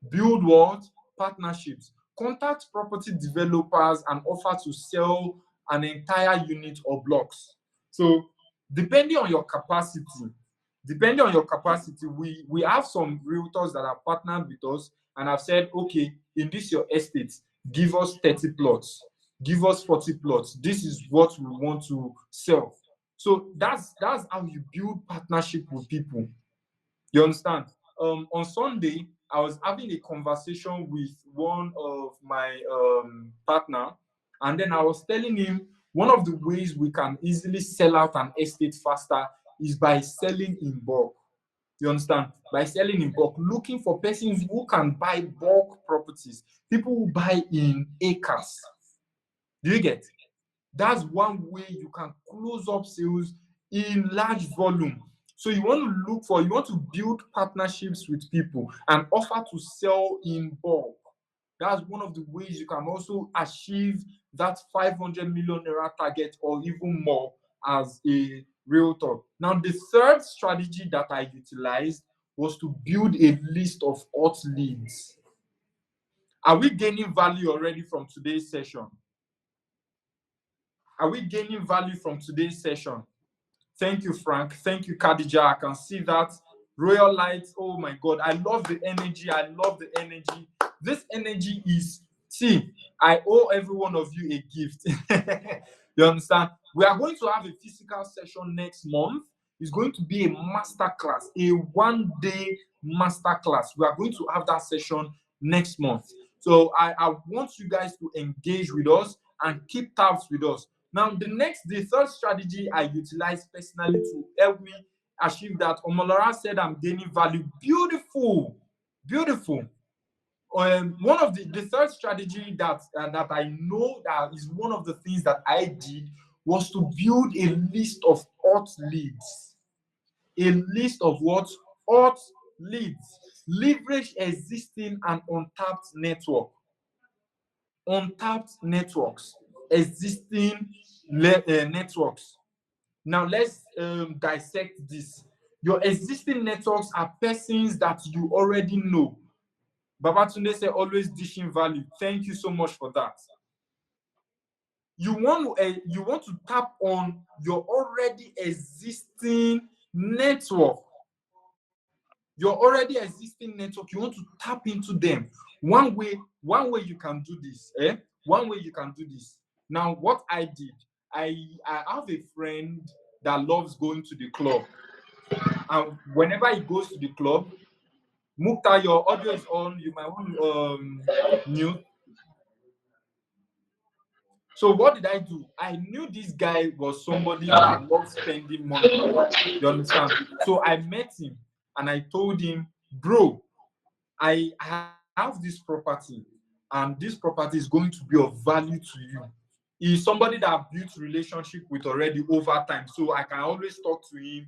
Build what? Partnerships. Contact property developers and offer to sell an entire unit or blocks. So depending on your capacity, we have some realtors that are partnered with us and have said, okay, in this your estate, give us 30 plots, give us 40 plots. This is what we want to sell. So that's how you build partnership with people. You understand? On Sunday, I was having a conversation with one of my partner, and then I was telling him one of the ways we can easily sell out an estate faster is by selling in bulk. You understand? By selling in bulk, looking for persons who can buy bulk properties, people who buy in acres. Do you get? That's one way you can close up sales in large volume. So you want to build partnerships with people and offer to sell in bulk. That's one of the ways you can also achieve that 500 million naira target or even more as a realtor. Now, the third strategy that I utilized was to build a list of hot leads. Are we gaining value already from today's session? Are we gaining value from today's session? Thank you, Frank. Thank you, Khadija. I can see that. Royal Lights. Oh my God. I love the energy. I love the energy. This energy is, see, I owe every one of you a gift. You understand? We are going to have a physical session next month. It's going to be a masterclass, a one-day masterclass. We are going to have that session next month. So I want you guys to engage with us and keep tabs with us. Now, the third strategy I utilize personally to help me achieve that, Omolara said I'm gaining value. Beautiful, beautiful. One of the third strategy that I know that is one of the things that I did was to build a list of hot leads. A list of what? Hot leads. Leverage existing and untapped network. Untapped networks. Existing networks. Now let's dissect this. Your existing networks are persons that you already know. Babatunde said, always dishing value. Thank you so much for that. You want to tap on your already existing network. Your already existing network, you want to tap into them. One way you can do this. One way you can do this. Now, what I did, I have a friend that loves going to the club. And whenever he goes to the club, Mukta, your audio is on. You might want to mute. So what did I do? I knew this guy was somebody that loves spending money. You understand? So I met him and I told him, bro, I have this property and this property is going to be of value to you. He's somebody that I've built relationship with already over time, so I can always talk to him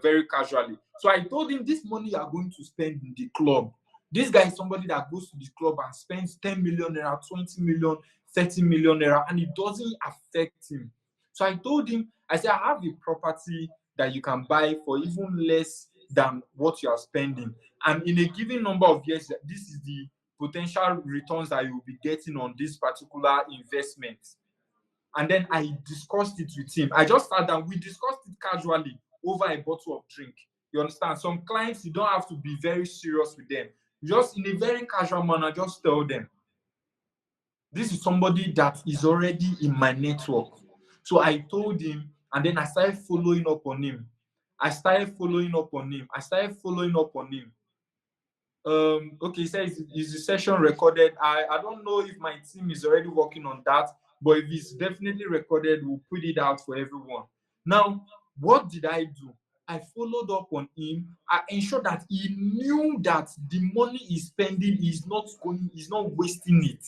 very casually. So I told him, this money you are going to spend in the club, this guy is somebody that goes to the club and spends 10 million naira, 20 million, 30 million naira, and it doesn't affect him. So I told him, I said, I have a property that you can buy for even less than what you are spending. And in a given number of years, this is the potential returns that you will be getting on this particular investment. And then I discussed it with him. I just sat down, we discussed it casually over a bottle of drink. You understand? Some clients, you don't have to be very serious with them. Just in a very casual manner, just tell them, this is somebody that is already in my network. So I told him, and then I started following up on him. I started following up on him. Okay, he says, is the session recorded? I don't know if my team is already working on that, but if it's definitely recorded, we'll put it out for everyone. Now, what did I do? I followed up on him. I ensured that he knew that the money he's spending is not wasting it.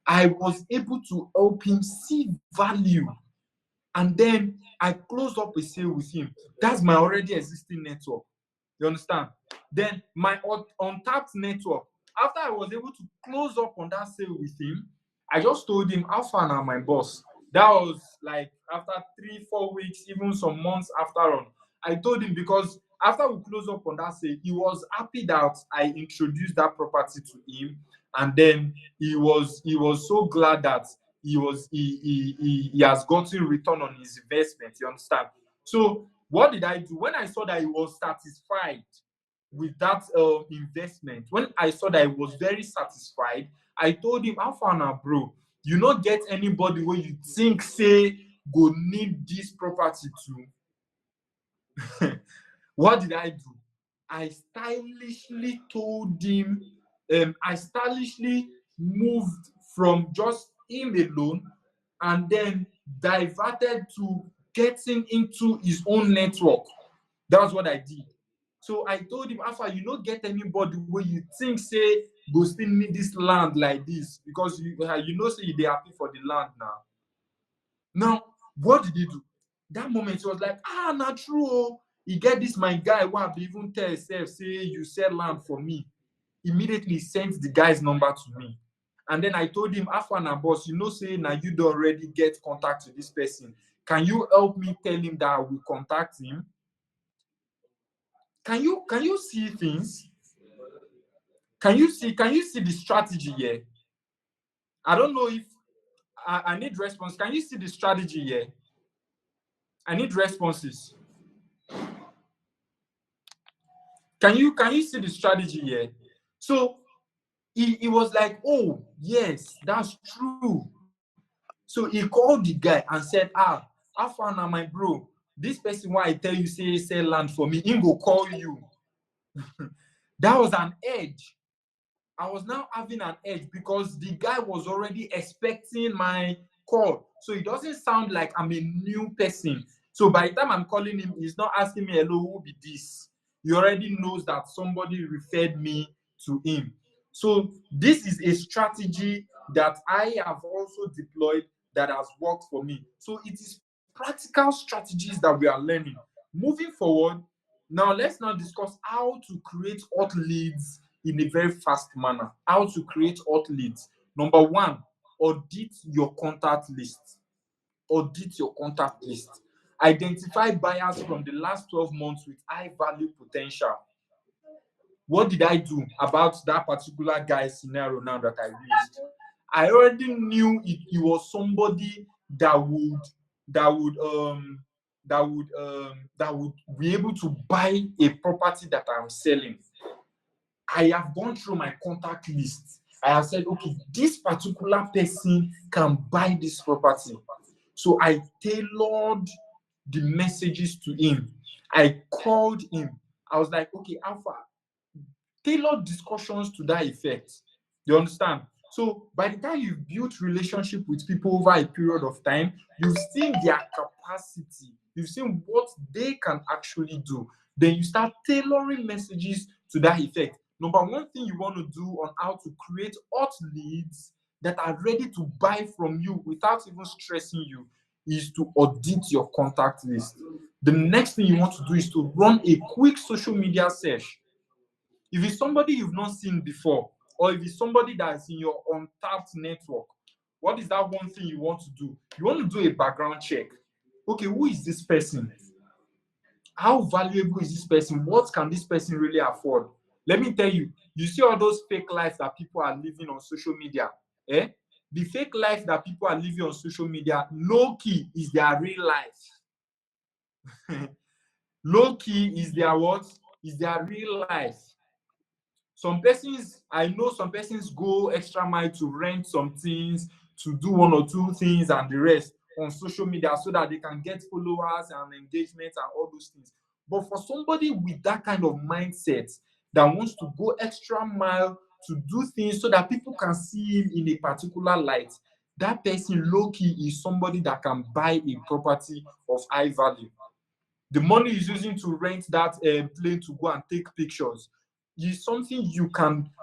I was able to help him see value. And then I closed up a sale with him. That's my already existing network. You understand? Then my untapped network, after I was able to close up on that sale with him, I just told him, how far now, my boss? That was like after 3-4 weeks, even some months after on. I told him, because after we closed up on that sale, he was happy that I introduced that property to him. And then he was so glad that he has gotten return on his investment. You understand? So what did I do? When I saw that he was satisfied with that investment, when I saw that he was very satisfied, I told him, how far now, bro? You not get anybody where you think say go need this property to. What did I do? I stylishly told him, I stylishly moved from just him alone and then diverted to getting into his own network. That's what I did. So I told him, Alpha, you don't get anybody where you think say go still need this land like this, because you say they happy for the land now. Now, what did he do? That moment he was like, not true. Oh. He get this my guy who have even tell himself, say you sell land for me. Immediately sent the guy's number to me. And then I told him, Afana boss, say now you don't already get contact with this person. Can you help me tell him that I will contact him? Can you see things? Can you see the strategy here? I don't know if I need response. Can you see the strategy here? I need responses. Can you see the strategy here? So he was like, oh yes, that's true. So he called the guy and said, how far now, my bro? This person why I tell you say sell land for me, he go call you. That was an edge. I was now having an edge because the guy was already expecting my call. So it doesn't sound like I'm a new person. So by the time I'm calling him, he's not asking me, hello, who be this? He already knows that somebody referred me to him. So this is a strategy that I have also deployed that has worked for me. So it is practical strategies that we are learning. Moving forward, now let's now discuss how to create hot leads in a very fast manner. How to create hot leads. Number one, audit your contact list. Audit your contact list. Identify buyers from the last 12 months with high value potential. What did I do about that particular guy's scenario now that I used? I already knew he was somebody that would be able to buy a property that I'm selling. I have gone through my contact list. I have said, okay, this particular person can buy this property. So I tailored the messages to him. I called him. I was like, okay, Alpha, tailored discussions to that effect. You understand? So by the time you've built relationship with people over a period of time, you've seen their capacity, you've seen what they can actually do. Then you start tailoring messages to that effect. Number one thing you want to do on how to create hot leads that are ready to buy from you without even stressing you is to audit your contact list. The next thing you want to do is to run a quick social media search. If it's somebody you've not seen before, or if it's somebody that's in your untapped network, what is that one thing you want to do? You want to do a background check. Okay, who is this person? How valuable is this person? What can this person really afford? Let me tell you, you see all those fake lives that people are living on social media. Eh? The fake life that people are living on social media, low key is their real life. Low key is their what? Is their real life. Some persons, I know some persons go extra mile to rent some things, to do one or two things and the rest on social media so that they can get followers and engagement and all those things. But for somebody with that kind of mindset that wants to go extra mile to do things so that people can see him in a particular light, that person low-key is somebody that can buy a property of high value. The money he's using to rent that plane to go and take pictures is something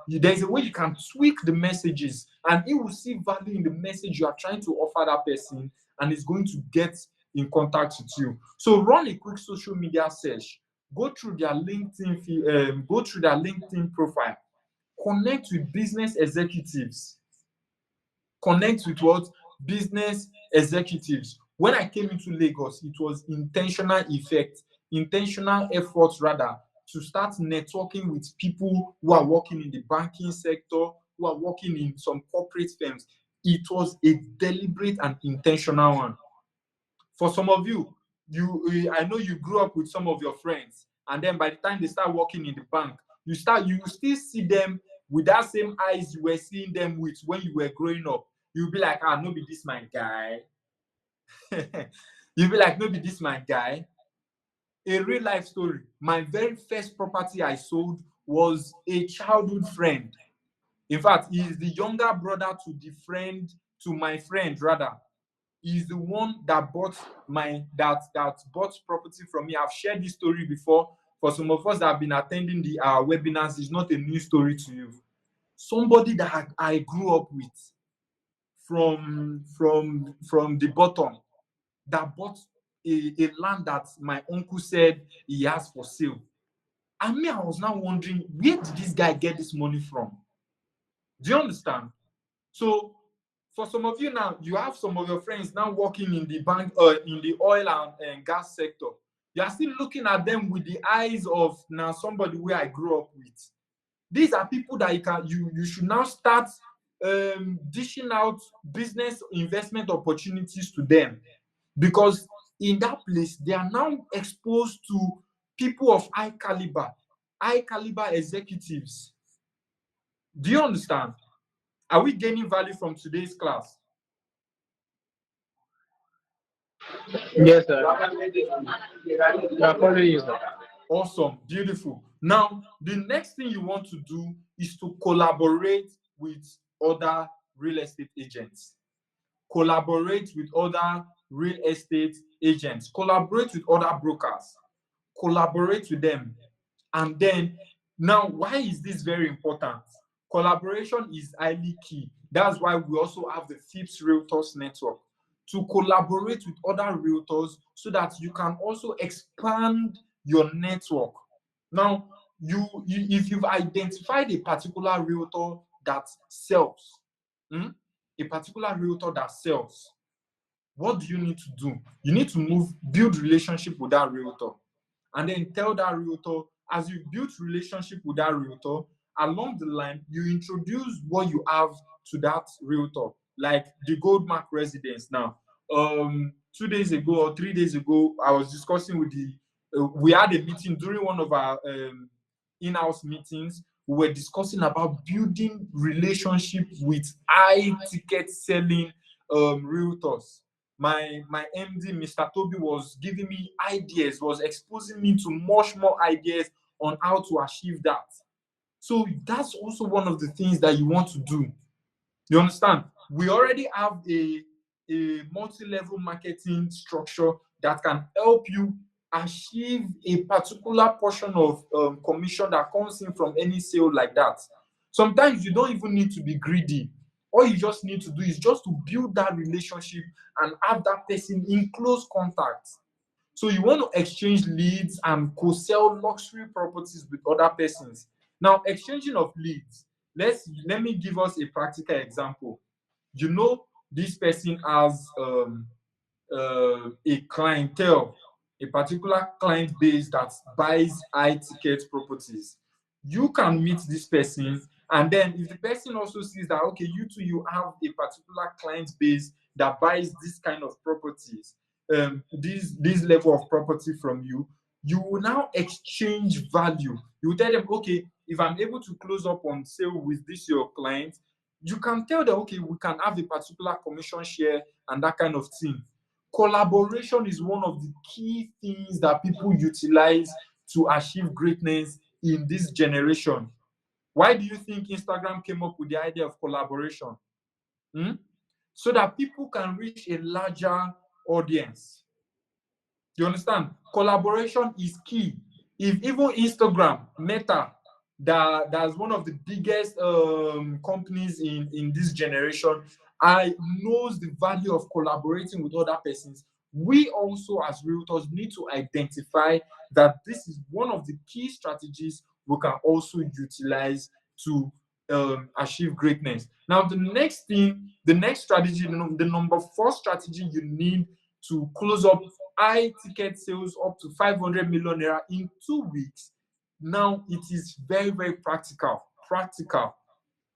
there's a way you can tweak the messages and he will see value in the message you are trying to offer that person and is going to get in contact with you. So run a quick social media search, go through their LinkedIn profile, connect with business executives. Connect with what? Business executives. When I came into Lagos, it was intentional efforts rather, to start networking with people who are working in the banking sector, who are working in some corporate firms. It was a deliberate and intentional one. For some of you, I know you grew up with some of your friends, and then by the time they start working in the bank, you still see them with that same eyes you were seeing them with when you were growing up. You'll be like, no be this my guy. You'll be like, no be this my guy. A real life story. My very first property I sold was a childhood friend. In fact, he is the younger brother to my friend rather. He's the one that bought property from me. I've shared this story before. For some of us that have been attending the webinars, it's not a new story to you. Somebody that I grew up with from the bottom, that bought a land that my uncle said he has for sale. And me, I was now wondering, where did this guy get this money from? Do you understand? So for some of you now, you have some of your friends now working in the bank, in the oil and gas sector. You are still looking at them with the eyes of now somebody where I grew up with. These are people that you should now start dishing out business investment opportunities to them, because in that place they are now exposed to people of high caliber executives. Do you understand? Are we gaining value from today's class? Yes, sir. I'm following you, sir. Awesome, beautiful. Now, the next thing you want to do is to collaborate with other real estate agents. Collaborate with other real estate agents. Collaborate with other brokers. Collaborate with them. And then, now, why is this very important? Collaboration is highly key. That's why we also have the FIPS Realtors Network, to collaborate with other realtors so that you can also expand your network. Now, if you've identified a particular realtor that sells, a particular realtor that sells, what do you need to do? You need to build relationship with that realtor, and then tell that realtor, as you build relationship with that realtor, along the line, you introduce what you have to that realtor, like the Goldmark residence now. 2 days ago or 3 days ago, I was discussing with we had a meeting during one of our in-house meetings. We were discussing about building relationship with high ticket selling realtors. My MD, Mr. Toby, was giving me ideas, was exposing me to much more ideas on how to achieve that. So that's also one of the things that you want to do. You understand? We already have a multi-level marketing structure that can help you achieve a particular portion of commission that comes in from any sale like that. Sometimes you don't even need to be greedy. All you just need to do is just to build that relationship and have that person in close contact. So you want to exchange leads and co-sell luxury properties with other persons. Now, exchanging of leads, let me give us a practical example. You know, this person has a clientele, a particular client base that buys high ticket properties. You can meet this person, and then if the person also sees that, okay, you two, you have a particular client base that buys this kind of properties, this level of property from you, you will now exchange value. You will tell them, okay, if I'm able to close up on sale with this your client, you can tell them, okay, we can have a particular commission share and that kind of thing. Collaboration is one of the key things that people utilize to achieve greatness in this generation. Why do you think Instagram came up with the idea of collaboration? Hmm? So that people can reach a larger audience. You understand? Collaboration is key. If even Instagram, Meta, that's one of the biggest companies in this generation, I knows the value of collaborating with other persons. We also, as realtors, need to identify that this is one of the key strategies we can also utilize to achieve greatness. Now, the next strategy, the number 4 strategy you need to close up high ticket sales up to 500 million naira in 2 weeks. Now it is very, very practical.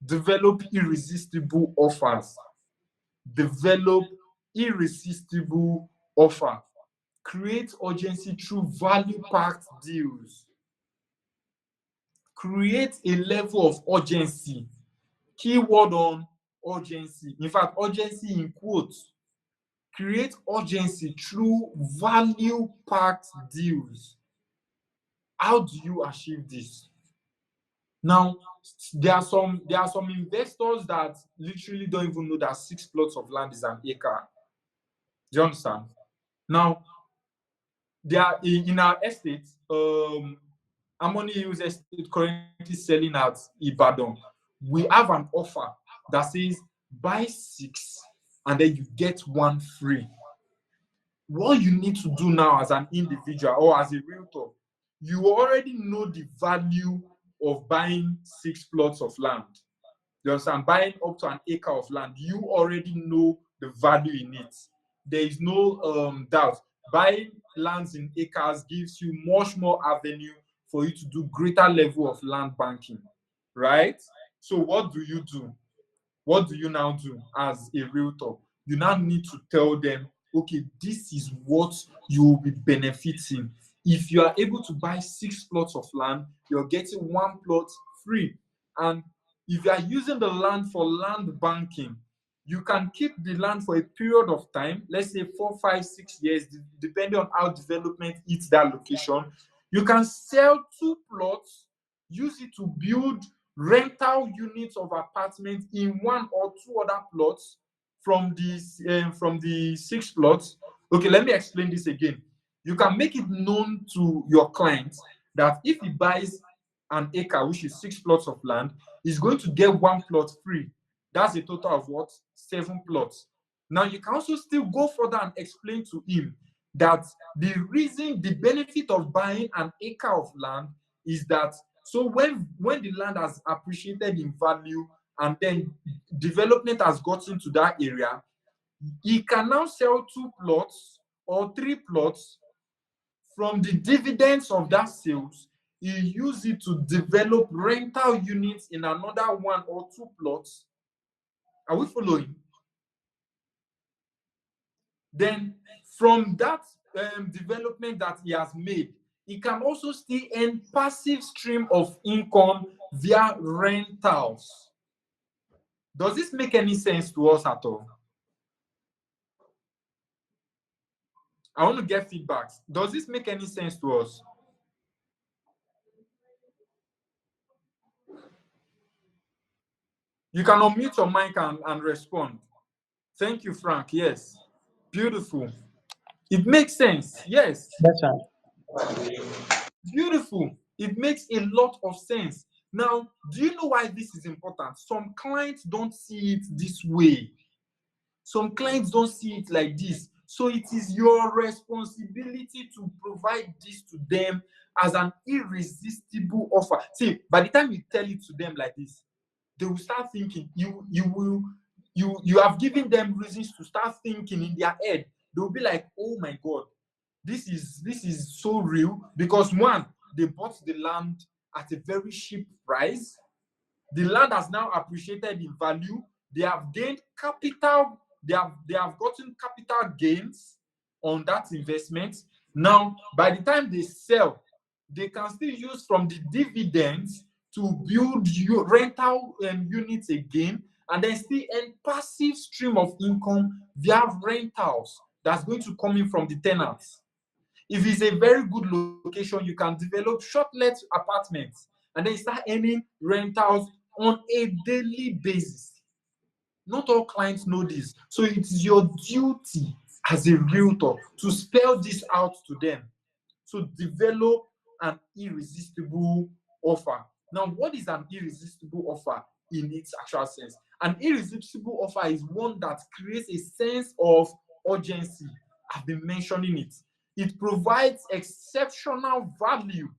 Develop irresistible offers. Develop irresistible offer. Create urgency through value-packed deals. Create a level of urgency. Keyword on urgency. In fact, urgency in quotes. Create urgency through value-packed deals. How do you achieve this? Now, there are some investors that literally don't even know that 6 plots of land is an acre. Do you understand? Now, there are in our estate, Harmony Hills Estate currently selling at Ibadan. We have an offer that says buy 6 and then you get 1 free. What you need to do now as an individual or as a realtor, you already know the value of buying 6 plots of land. You understand? Buying up to an acre of land, you already know the value in it. There is no doubt. Buying lands in acres gives you much more avenue for you to do greater level of land banking, right? So what do you do? What do you now do as a realtor? You now need to tell them, okay, this is what you will be benefiting. If you are able to buy 6 plots of land, you're getting 1 plot free. And if you are using the land for land banking, you can keep the land for a period of time, let's say 4, 5, 6 years, depending on how development hits that location. You can sell 2 plots, use it to build rental units of apartments in 1 or 2 other plots from the 6 plots. Okay, let me explain this again. You can make it known to your client that if he buys an acre, which is 6 plots of land, he's going to get 1 plot free. That's a total of what? 7 plots. Now you can also still go further and explain to him that the benefit of buying an acre of land is that, so when the land has appreciated in value and then development has gotten to that area, he can now sell 2 plots or 3 plots. From the dividends of that sales, he use it to develop rental units in another 1 or 2 plots. Are we following? Then from that development that he has made, he can also still earn passive stream of income via rentals. Does this make any sense to us at all? I want to get feedbacks. Does this make any sense to us? You can unmute your mic and respond. Thank you, Frank. Yes. Beautiful. It makes sense. Yes. Yes, sir. Beautiful. It makes a lot of sense. Now, do you know why this is important? Some clients don't see it this way. Some clients don't see it like this. So it is your responsibility to provide this to them as an irresistible offer. See, by the time you tell it to them like this, they will start thinking. You have given them reasons to start thinking in their head. They'll be like, oh my God, this is so real, because 1, they bought the land at a very cheap price. The land has now appreciated in value. They have gained capital. They have gotten capital gains on that investment. Now, by the time they sell, they can still use from the dividends to build rental units again, and then still earn passive stream of income via rentals that's going to come in from the tenants. If it's a very good location, you can develop short-let apartments and then start earning rentals on a daily basis. Not all clients know this. So it is your duty as a realtor to spell this out to them. So develop an irresistible offer. Now, what is an irresistible offer in its actual sense? An irresistible offer is one that creates a sense of urgency. I've been mentioning it. It provides exceptional value.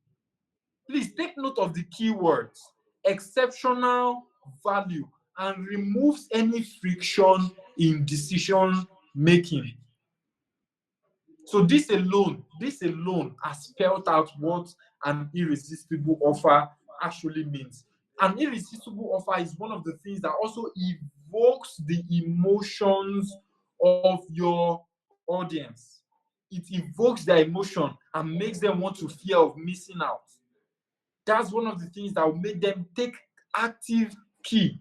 Please take note of the keywords: exceptional value, and removes any friction in decision making. So this alone has spelled out what an irresistible offer actually means. An irresistible offer is one of the things that also evokes the emotions of your audience. It evokes their emotion and makes them want to fear of missing out. That's one of the things that will make them take active key.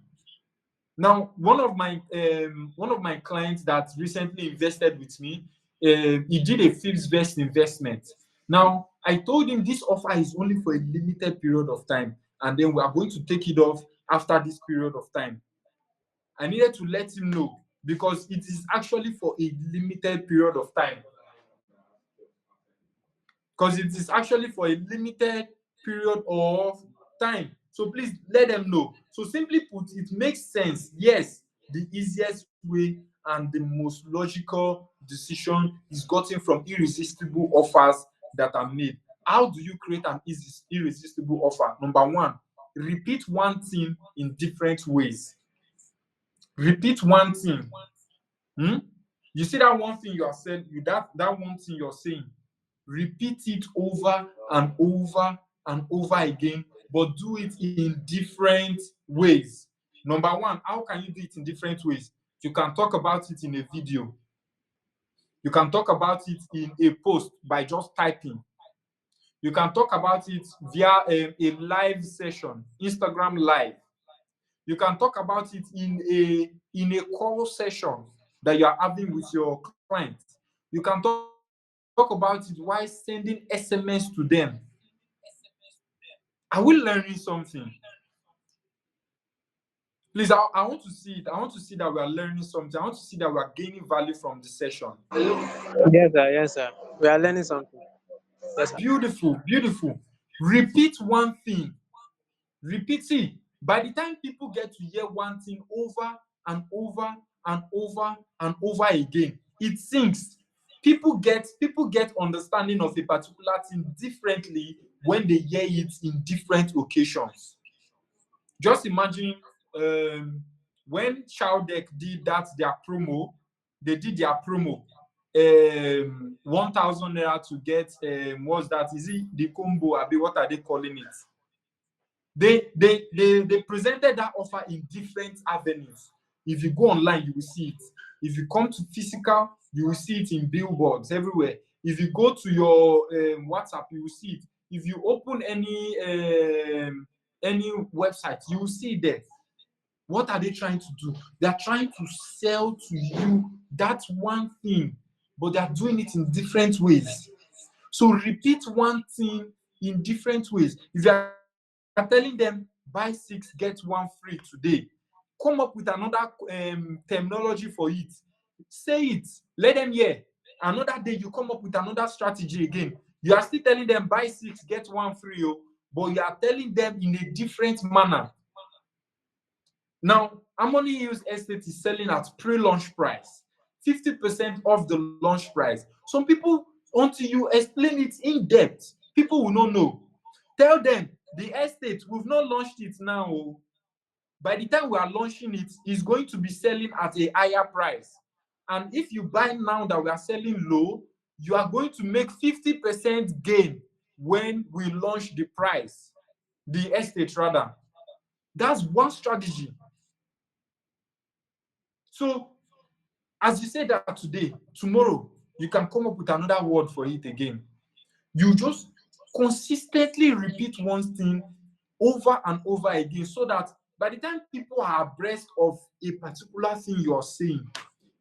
Now, one of my clients that recently invested with me, he did a fixed vest investment. Now, I told him this offer is only for a limited period of time, and then we are going to take it off after this period of time. I needed to let him know because it is actually for a limited period of time. Because it is actually for a limited period of time. So please let them know. So simply put, it makes sense. Yes, the easiest way and the most logical decision is gotten from irresistible offers that are made. How do you create an irresistible offer? Number 1, repeat one thing in different ways. Repeat one thing. You see that one thing you are saying, that one thing you're saying, repeat it over and over and over again, but do it in different ways. Number 1, how can you do it in different ways? You can talk about it in a video. You can talk about it in a post by just typing. You can talk about it via a live session, Instagram live. You can talk about it in a call session that you are having with your clients. You can talk about it while sending SMS to them. Are we learning something? Please, I want to see it. I want to see that we are learning something. I want to see that we are gaining value from the session. Yes, sir. Yes, sir. We are learning something. Yes, sir. Beautiful, beautiful. Repeat one thing. Repeat it. By the time people get to hear one thing over and over and over and over again, it sinks. People get understanding of a particular thing differently when they hear it in different occasions. Just imagine when Chowdeck did that their promo, they did their promo. 1,000 naira to get what's that? Is it the combo? Abi, what are they calling it? They presented that offer in different avenues. If you go online, you will see it. If you come to physical, you will see it in billboards everywhere. If you go to your WhatsApp, you will see it. If you open any website, you will see it there. What are they trying to do? They are trying to sell to you that one thing, but they are doing it in different ways. So repeat one thing in different ways. If you are telling them buy 6 get 1 free today, come up with another terminology for it. Say it, let them hear. Another day you come up with another strategy again. You are still telling them buy 6 get 1 free, but you are telling them in a different manner. Now, Harmony Hills Estate is selling at pre-launch price, 50% off the launch price. Some people, until you explain it in depth, people will not know. Tell them the estate, we've not launched it now. By the time we are launching it, it's going to be selling at a higher price. And if you buy now that we are selling low, you are going to make 50% gain when we launch the price, the estate rather. That's one strategy. So, as you say that today, tomorrow, you can come up with another word for it again. You just consistently repeat one thing over and over again so that by the time people are abreast of a particular thing you're saying,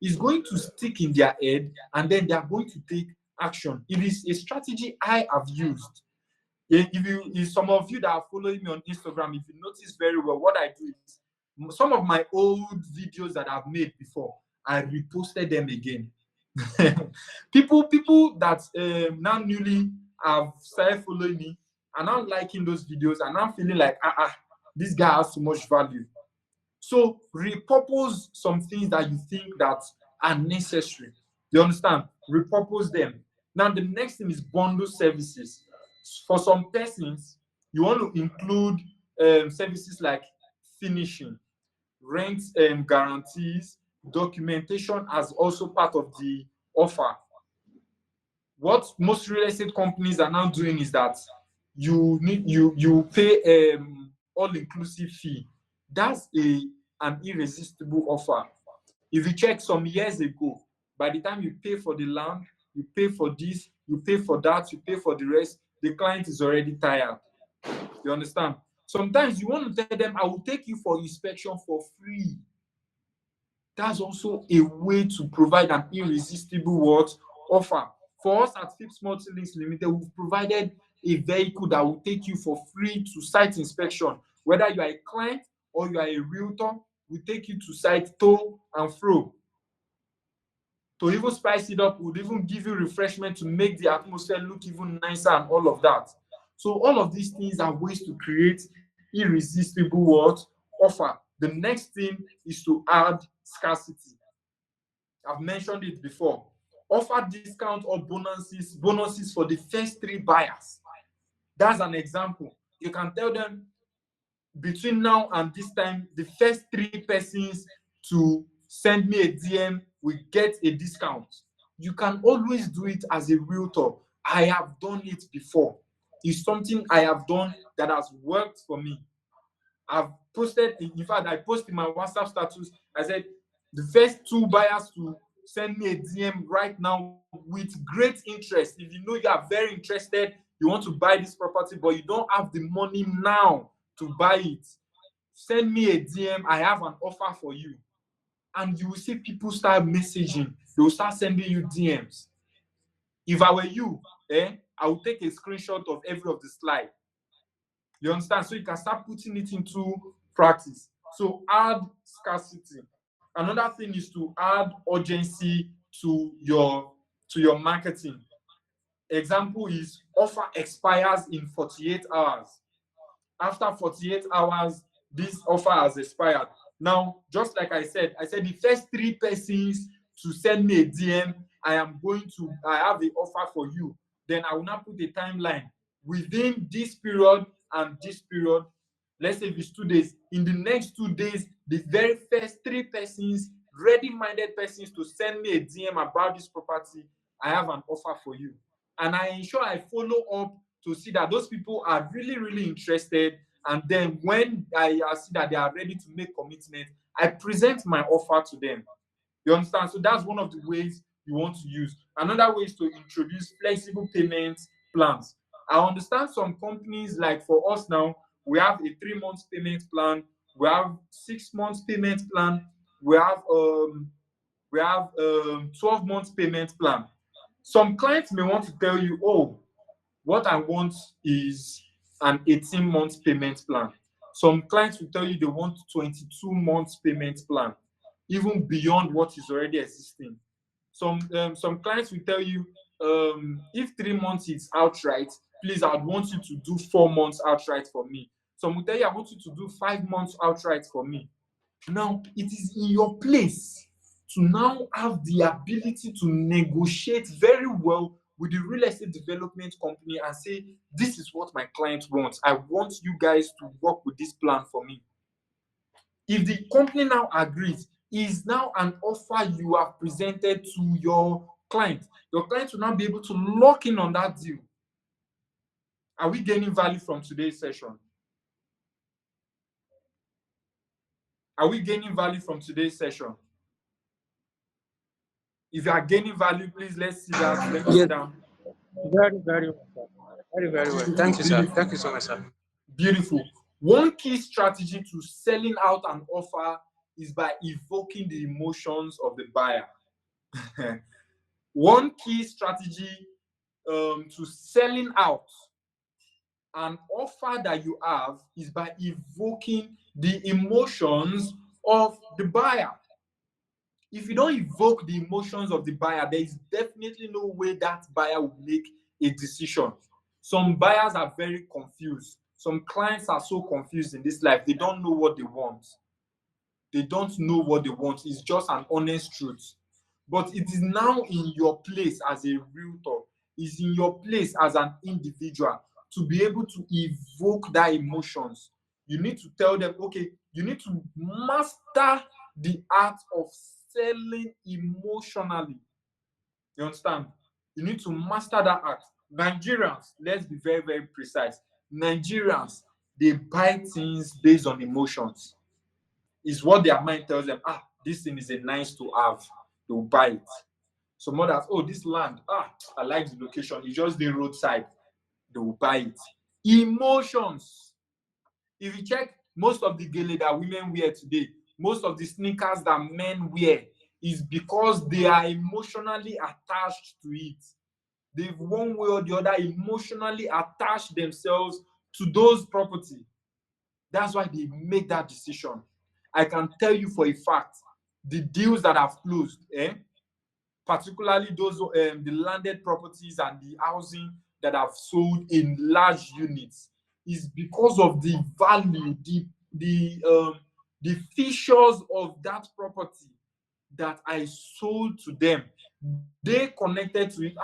it's going to stick in their head and then they are going to take action. It is a strategy I have used. If some of you that are following me on Instagram, if you notice very well, what I do is some of my old videos that I've made before, I reposted them again. people that now newly have started following me are now liking those videos and I'm feeling like this guy has so much value. So repurpose some things that you think that are necessary. You understand? Repurpose them. Now the next thing is bundle services. For some persons, you want to include services like finishing, rent guarantees, documentation as also part of the offer. What most real estate companies are now doing is that you pay all-inclusive fee. That's an irresistible offer. If you check some years ago, by the time you pay for the land, you pay for this, you pay for that, you pay for the rest, the client is already tired. You understand? Sometimes you want to tell them, I will take you for inspection for free. That's also a way to provide an irresistible offer. For us at Phipps Multilinks Limited, we've provided a vehicle that will take you for free to site inspection. Whether you are a client or you are a realtor, we take you to site to and fro. To even spice it up, we would even give you refreshment to make the atmosphere look even nicer and all of that. So all of these things are ways to create irresistible offer. The next thing is to add scarcity. I've mentioned it before. Offer discount or bonuses for the first 3 buyers. That's an example. You can tell them between now and this time, the first 3 persons to send me a DM will get a discount. You can always do it as a realtor. I have done it before. It's something I have done that has worked for me. I've posted, in fact, I posted in my WhatsApp status. I said, the first 2 buyers to send me a DM right now with great interest. If you know you are very interested, you want to buy this property, but you don't have the money now to buy it, send me a DM. I have an offer for you. And you will see people start messaging. They will start sending you DMs. If I were you, I would take a screenshot of every of the slide. You understand? So you can start putting it into practice. So add scarcity. Another thing is to add urgency to your marketing. Example is offer expires in 48 hours. After 48 hours, this offer has expired. Now, just like I said the first 3 persons to send me a DM, I have the offer for you. Then I will now put a timeline within this period and this period. Let's say if it's 2 days. In the next 2 days, the very first 3 persons ready-minded persons to send me a DM about this property, I have an offer for you. And I ensure I follow up to see that those people are really, really interested. And then when I see that they are ready to make commitment, I present my offer to them. You understand? So that's one of the ways you want to use. Another way is to introduce flexible payment plans. I understand some companies, like for us now, we have a 3 months payment plan, we have 6 months payment plan, we have 12 months payment plan. Some clients may want to tell you, oh, what I want is an 18 months payment plan. Some clients will tell you they want 22 months payment plan, even beyond what is already existing. Some clients will tell you, if 3 months is outright, please, I want you to do 4 months outright for me. Some will tell you, I want you to do 5 months outright for me. Now, it is in your place to now have the ability to negotiate very well with the real estate development company and say, this is what my client wants. I want you guys to work with this plan for me. If the company now agrees, is now an offer you have presented to your client. Your client will now be able to lock in on that deal. Are we gaining value from today's session? Are we gaining value from today's session? If you are gaining value, please, let's see that. Let me Yes. sit down. Very, very well, sir. Very, very well. Thank you, sir. Beautiful. Thank you so much, sir. Beautiful. One key strategy to selling out an offer is by evoking the emotions of the buyer. One key strategy to selling out an offer that you have is by evoking the emotions of the buyer. If you don't evoke the emotions of the buyer, there is definitely no way that buyer will make a decision. Some buyers are very confused. Some clients are so confused in this life, they don't know what they want. They don't know what they want. It's just an honest truth. But it is now in your place as a realtor, is in your place as an individual to be able to evoke that emotions. You need to tell them, okay, you need to master the art of selling emotionally. You understand? You need to master that art. Nigerians, let's be very, very precise. Nigerians, they buy things based on emotions. Is what their mind tells them, this thing is a nice to have. They'll buy it. Some others, oh, this land, I like the location. It's just the roadside. They will buy it. Emotions. If you check most of the gele that women wear today, most of the sneakers that men wear, is because they are emotionally attached to it. They've one way or the other emotionally attached themselves to those property. That's why they make that decision. I can tell you for a fact, the deals that have closed, particularly those the landed properties and the housing that have sold in large units, is because of the value, the features of that property that I sold to them. They connected to it.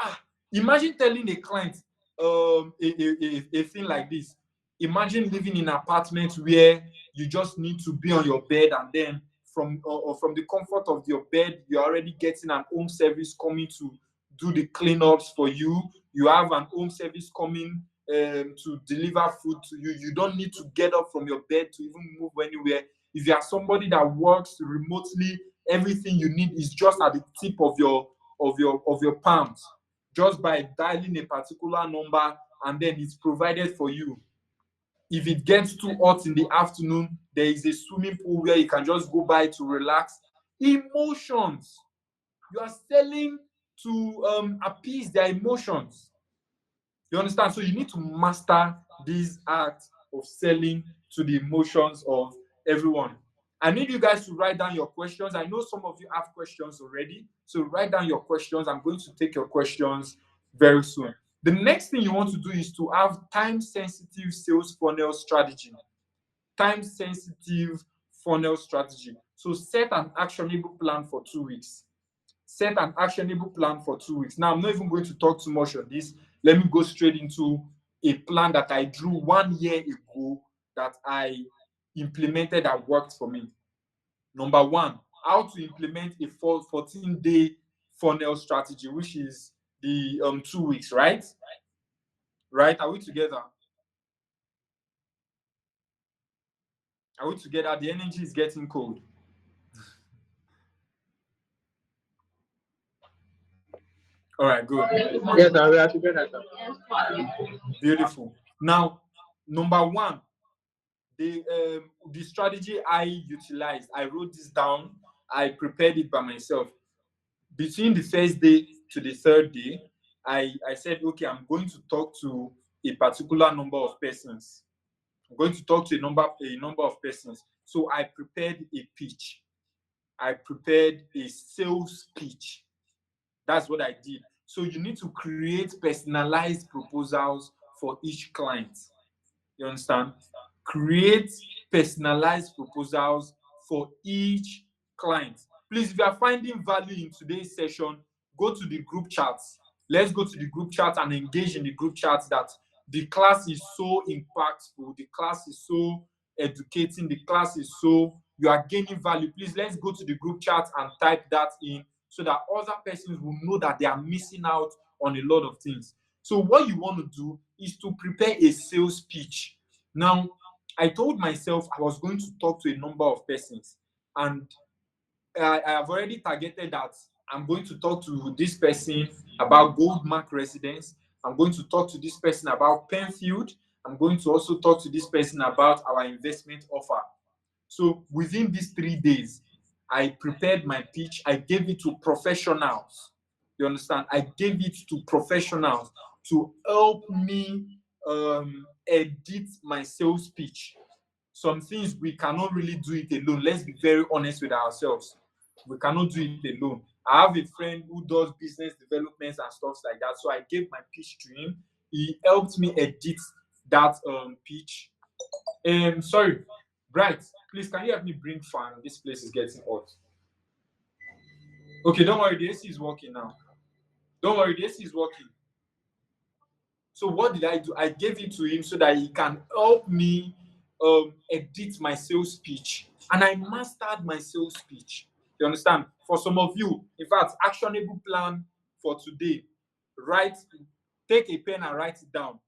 Imagine telling a client a thing like this. Imagine living in an apartment where you just need to be on your bed, and then from the comfort of your bed, you're already getting an home service coming to do the cleanups for you. You have an home service coming to deliver food to you. You don't need to get up from your bed to even move anywhere. If you are somebody that works remotely, everything you need is just at the tip of your palms, just by dialing a particular number, and then it's provided for you. If it gets too hot in the afternoon, there is a swimming pool where you can just go by to relax. Emotions. You are selling to appease their emotions. You understand? So you need to master this art of selling to the emotions of everyone. I need you guys to write down your questions. I know some of you have questions already. So write down your questions. I'm going to take your questions very soon. The next thing you want to do is to have time-sensitive sales funnel strategy. Time-sensitive funnel strategy. So set an actionable plan for 2 weeks. Set an actionable plan for 2 weeks. Now, I'm not even going to talk too much on this. Let me go straight into a plan that I drew 1 year ago that I implemented that worked for me. Number one, how to implement a 14-day funnel strategy, which is the 2 weeks, right? Right? Are we together? Are we together? The energy is getting cold. All right, good. Yes, sir, we are together, sir. Beautiful. Now, number one, the strategy I utilized, I wrote this down, I prepared it by myself. Between the first day to the third day, I said, okay, I'm going to talk to a particular number of persons. I'm going to talk to a number of persons. So I prepared a pitch. I prepared a sales pitch. That's what I did. So you need to create personalized proposals for each client. You understand? Create personalized proposals for each client. Please, if you are finding value in today's session, go to the group chats. Let's go to the group chat and engage in the group chats. That the class is so impactful, the class is so educating, the class is so, you are gaining value. Please, let's go to the group chat and type that in so that other persons will know that they are missing out on a lot of things. So what you want to do is to prepare a sales pitch. Now, I told myself I was going to talk to a number of persons, and I have already targeted that I'm going to talk to this person about Goldmark residence. I'm going to talk to this person about Penfield. I'm going to also talk to this person about our investment offer. So within these 3 days, I prepared my pitch. I gave it to professionals. You understand? I gave it to professionals to help me edit my sales pitch. Some things we cannot really do it alone. Let's be very honest with ourselves. We cannot do it alone. I have a friend who does business developments and stuff like that. So I gave my pitch to him. He helped me edit that pitch. Sorry, Bright, please can you help me bring fan? This place is getting hot. Okay, don't worry, the AC is working now. Don't worry, the AC is working. So what did I do? I gave it to him so that he can help me edit my sales pitch. And I mastered my sales pitch. You understand? For some of you, in fact, actionable plan for today, write, take a pen and write it down.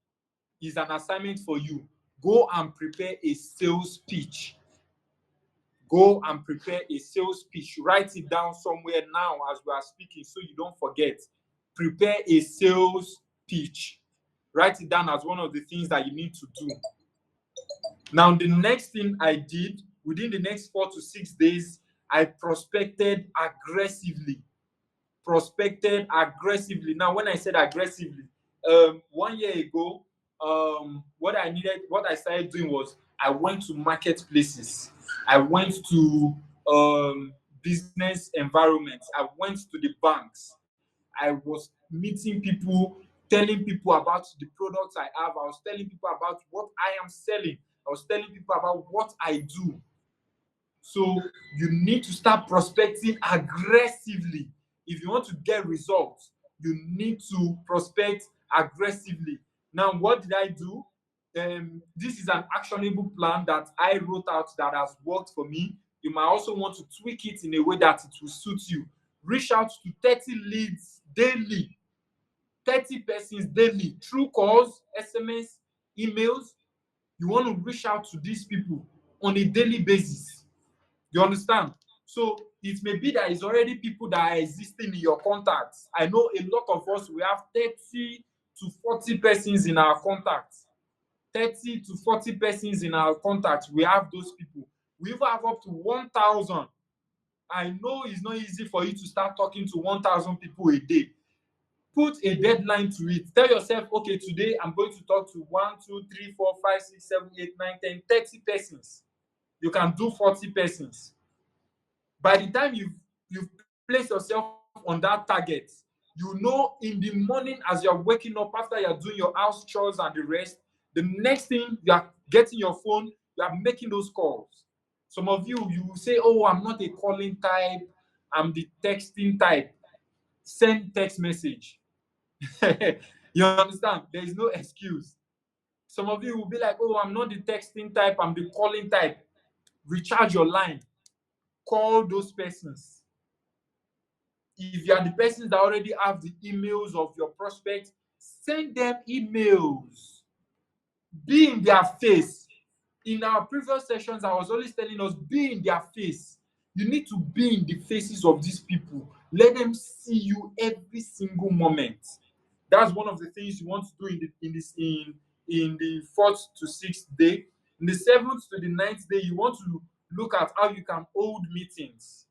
Is an assignment for you. Go and prepare a sales pitch. Go and prepare a sales pitch. Write it down somewhere now as we are speaking so you don't forget. Prepare a sales pitch. Write it down as one of the things that you need to do. Now, the next thing I did within the next 4 to 6 days, I prospected aggressively. Now, when I said aggressively, 1 year ago, what I started doing was I went to marketplaces, I went to business environments, I went to the banks, I was meeting people, telling people about the products I have, I was telling people about what I am selling, I was telling people about what I do. So you need to start prospecting aggressively. If you want to get results, you need to prospect aggressively. Now, what did I do? This is an actionable plan that I wrote out that has worked for me. You might also want to tweak it in a way that it will suit you. Reach out to 30 leads daily, 30 persons daily, through calls, SMS, emails. You want to reach out to these people on a daily basis. You understand? So it may be that it's already people that are existing in your contacts. I know a lot of us, we have 30 to 40 persons in our contacts. 30 to 40 persons in our contacts. We have those people. We even have up to 1,000. I know it's not easy for you to start talking to 1,000 people a day. Put a deadline to it. Tell yourself, okay, today I'm going to talk to 1, 2, 3, 4, 5, 6, 7, 8, 9, 10, 30 persons. You can do 40 persons. By the time you've placed yourself on that target, you know in the morning as you're waking up after you're doing your house chores and the rest, the next thing you are getting your phone, you are making those calls. Some of you will say, oh, I'm not a calling type, I'm the texting type. Send text message. You understand? There is no excuse. Some of you will be like, oh, I'm not the texting type, I'm the calling type. Recharge your line. call those persons. If you are the persons that already have the emails of your prospects, send them emails. Be in their face. In our previous sessions, I was always telling us, be in their face. You need to be in the faces of these people. Let them see you every single moment. That's one of the things you want to do in the 4th to 6th day. In the 7th to the 9th day, you want to look at how you can hold meetings.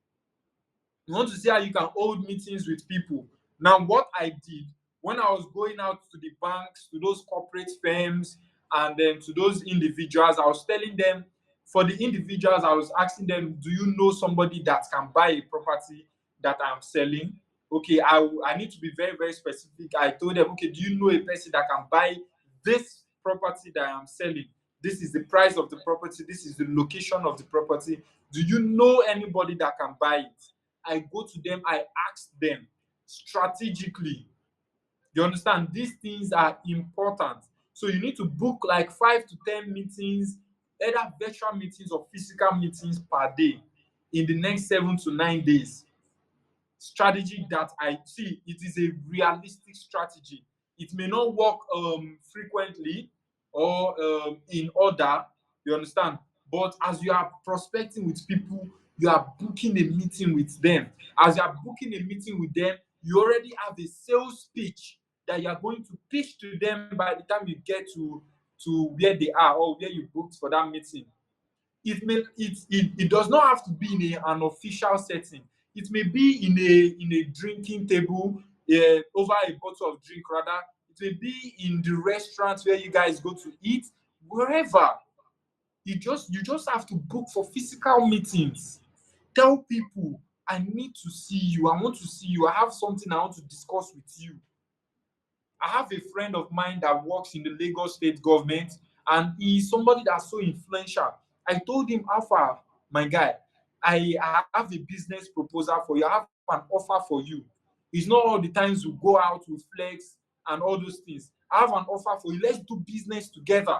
You want to see how you can hold meetings with people. Now, what I did when I was going out to the banks, to those corporate firms, and then to those individuals, I was telling them, for the individuals, I was asking them, do you know somebody that can buy a property that I'm selling? Okay, I need to be very, very specific. I told them, okay, do you know a person that can buy this property that I'm selling? This is the price of the property. This is the location of the property. Do you know anybody that can buy it? I go to them, I ask them strategically. You understand? These things are important. So you need to book like 5 to 10 meetings, either virtual meetings or physical meetings per day in the next 7 to 9 days. Strategy that I see, it is a realistic strategy. It may not work frequently or in order, you understand? But as you are prospecting with people, you are booking a meeting with them. As you are booking a meeting with them, you already have a sales speech that you are going to pitch to them by the time you get to where they are or where you booked for that meeting. It does not have to be in an official setting. It may be in a drinking table, over a bottle of drink rather. It may be in the restaurant where you guys go to eat, wherever. You just have to book for physical meetings. Tell people, I need to see you. I want to see you. I have something I want to discuss with you. I have a friend of mine that works in the Lagos state government, and he's somebody that's so influential. I told him, Alpha, my guy, I have a business proposal for you. I have an offer for you. It's not all the times we go out with flex and all those things. I have an offer for you. Let's do business together.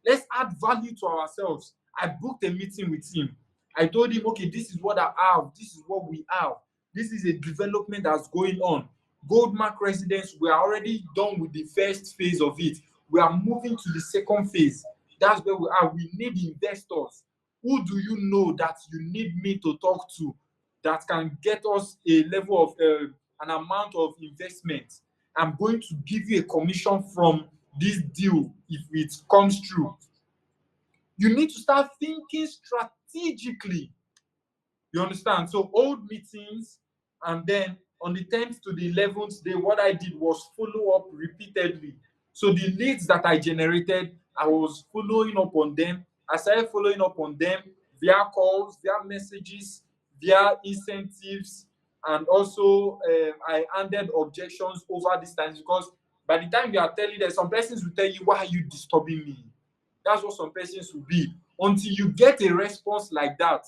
Let's add value to ourselves. I booked a meeting with him. I told him, okay, this is what I have. This is what we have. This is a development that's going on. Goldmark residence, we are already done with the first phase of it. We are moving to the second phase. That's where we are. We need investors. Who do you know that you need me to talk to that can get us a level of an amount of investment? I'm going to give you a commission from this deal if it comes true. You need to start thinking strategically. You understand? So old meetings, and then on the 10th to the 11th day, what I did was follow up repeatedly. So the leads that I generated, I was following up on them. I started following up on them via calls, via messages, via incentives, and also I handed objections over this time, because by the time you are telling them, some persons will tell you, why are you disturbing me? That's what some persons will be. Until you get a response like that,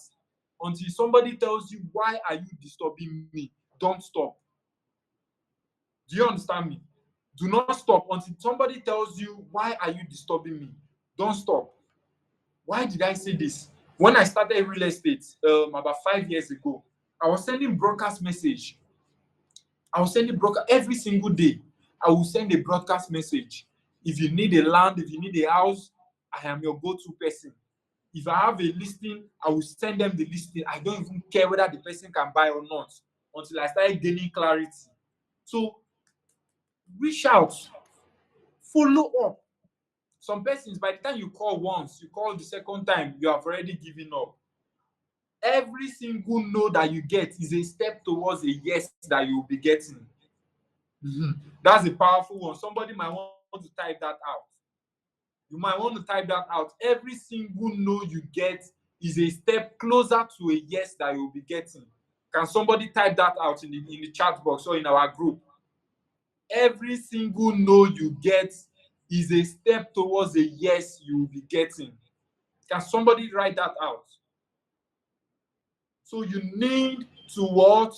until somebody tells you, why are you disturbing me, don't stop. Do you understand me? Do not stop until somebody tells you, why are you disturbing me, don't stop. Why did I say this? When I started real estate about 5 years ago, I was sending broadcast message. I was sending broadcast every single day. I will send a broadcast message. If you need a land, if you need a house, I am your go-to person. If I have a listing, I will send them the listing. I don't even care whether the person can buy or not until I start gaining clarity. So reach out, follow up. Some persons, by the time you call once, you call the second time, you have already given up. Every single no that you get is a step towards a yes that you will be getting. That's a powerful one. Somebody might want to type that out. You might want to type that out. Every single no you get is a step closer to a yes that you'll be getting. Can somebody type that out in the chat box or in our group? Every single no you get is a step towards a yes you will be getting. Can somebody write that out? So you need to what?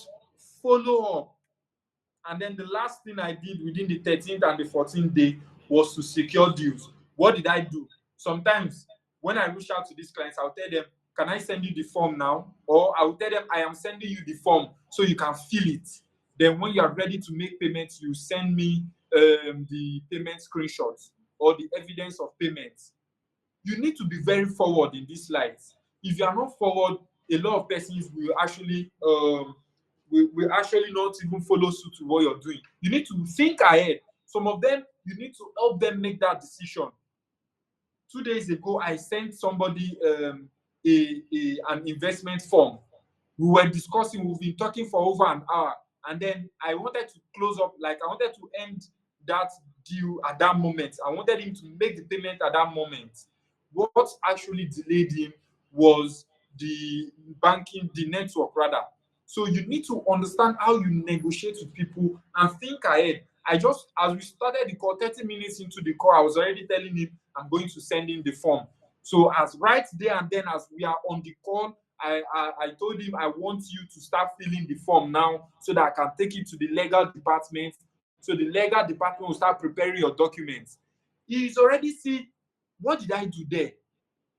Follow up. And then the last thing I did within the 13th and the 14th day was to secure deals. What did I do? Sometimes when I reach out to these clients, I'll tell them, can I send you the form now? Or I will tell them, I am sending you the form so you can fill it. Then when you are ready to make payments, you send me the payment screenshots or the evidence of payments. You need to be very forward in this light. If you are not forward, a lot of persons will actually not even follow suit to what you're doing. You need to think ahead. Some of them, you need to help them make that decision. 2 days ago, I sent somebody an investment form. We were discussing, we've been talking for over an hour, and then I wanted to close up, like I wanted to end that deal at that moment. I wanted him to make the payment at that moment. What actually delayed him was the network rather. So you need to understand how you negotiate with people and think ahead. As we started the call, 30 minutes into the call, I was already telling him I'm going to send him the form. So as right there and then, as we are on the call, I told him I want you to start filling the form now so that I can take it to the legal department. So the legal department will start preparing your documents. He's already seen, what did I do there?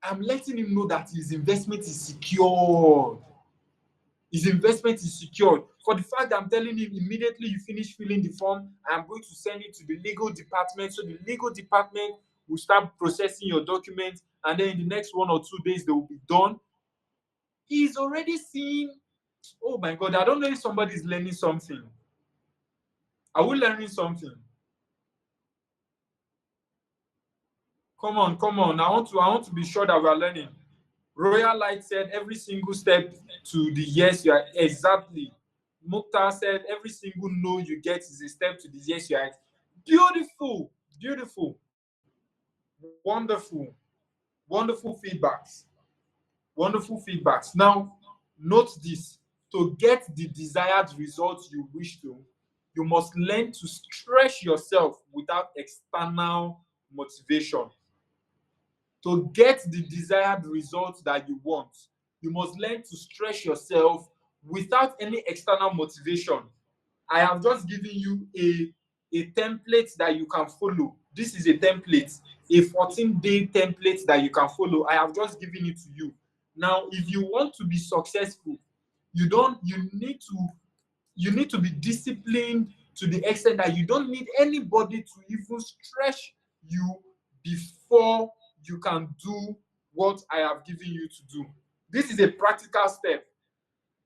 I'm letting him know that his investment is secured. His investment is secured. For the fact that I'm telling him immediately you finish filling the form, I'm going to send it to the legal department. So the legal department will start processing your documents, and then in the next 1 or 2 days, they will be done. He's already seeing, oh my God, I don't know if somebody is learning something. Are we learning something? Come on. I want to be sure that we are learning. Royal Light said every single step to the yes you are exactly. Mukhtar said every single no you get is a step to the yes you are. Beautiful. Wonderful. Wonderful feedbacks. Now, note this. To get the desired results you wish to, you must learn to stretch yourself without external motivation. To get the desired results that you want, you must learn to stretch yourself without any external motivation. I have just given you a template that you can follow. This is a template, a 14-day template that you can follow. I have just given it to you. Now, if you want to be successful, you need to be disciplined to the extent that you don't need anybody to even stretch you before you can do what I have given you to do. This is a practical step.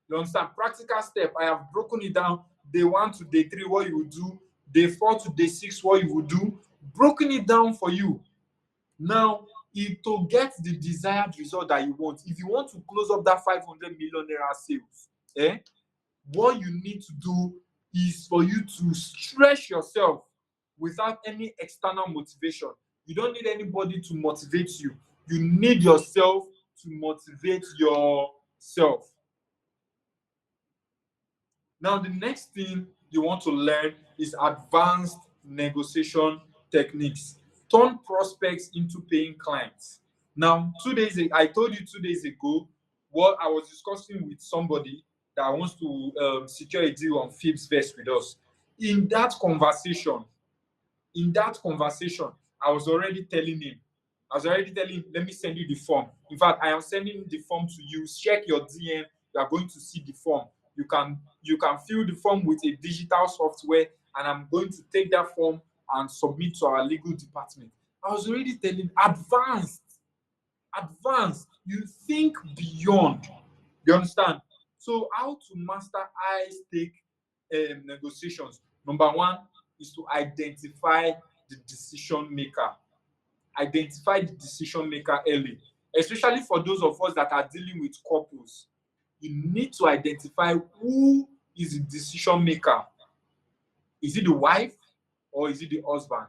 You understand? Practical step. I have broken it down. Day 1 to day 3, what you will do. Day 4 to day 6, what you will do. Broken it down for you. Now, to get the desired result that you want, if you want to close up that 500 million naira sales, what you need to do is for you to stretch yourself without any external motivation. You don't need anybody to motivate you. You need yourself to motivate yourself. Now, the next thing you want to learn is advanced negotiation techniques. Turn prospects into paying clients. Now, 2 days ago, I told you 2 days ago what I was discussing with somebody that wants to secure a deal on Fibs First with us. In that conversation, I was already telling him, let me send you the form. In fact, I am sending the form to you. Check your DM. You are going to see the form. You can fill the form with a digital software, and I'm going to take that form and submit to our legal department. I was already telling advanced. You think beyond. You understand? So how to master high stake negotiations? Number 1 is to identify the decision maker. Identify the decision maker early, especially for those of us that are dealing with couples. You need to identify who is the decision maker. Is it the wife or is it the husband?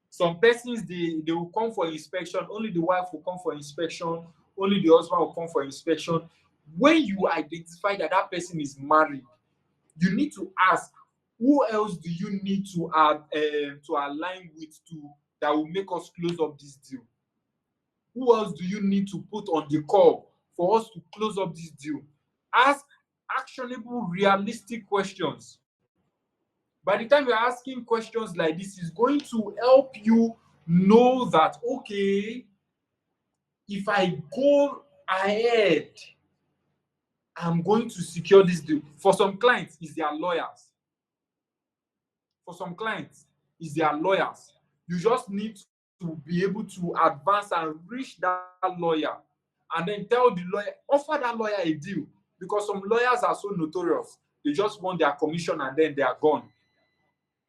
Some persons, they will come for inspection. Only the wife will come for inspection. Only the husband will come for inspection. When you identify that that person is married, you need to ask, who else do you need to align with that will make us close up this deal? Who else do you need to put on the call for us to close up this deal? Ask actionable, realistic questions. By the time you're asking questions like this, it's going to help you know that, okay, if I go ahead. I'm going to secure this deal. For some clients, it's their lawyers. For some clients, it's their lawyers. You just need to be able to advance and reach that lawyer and then tell the lawyer, offer that lawyer a deal. Because some lawyers are so notorious. They just want their commission and then they are gone.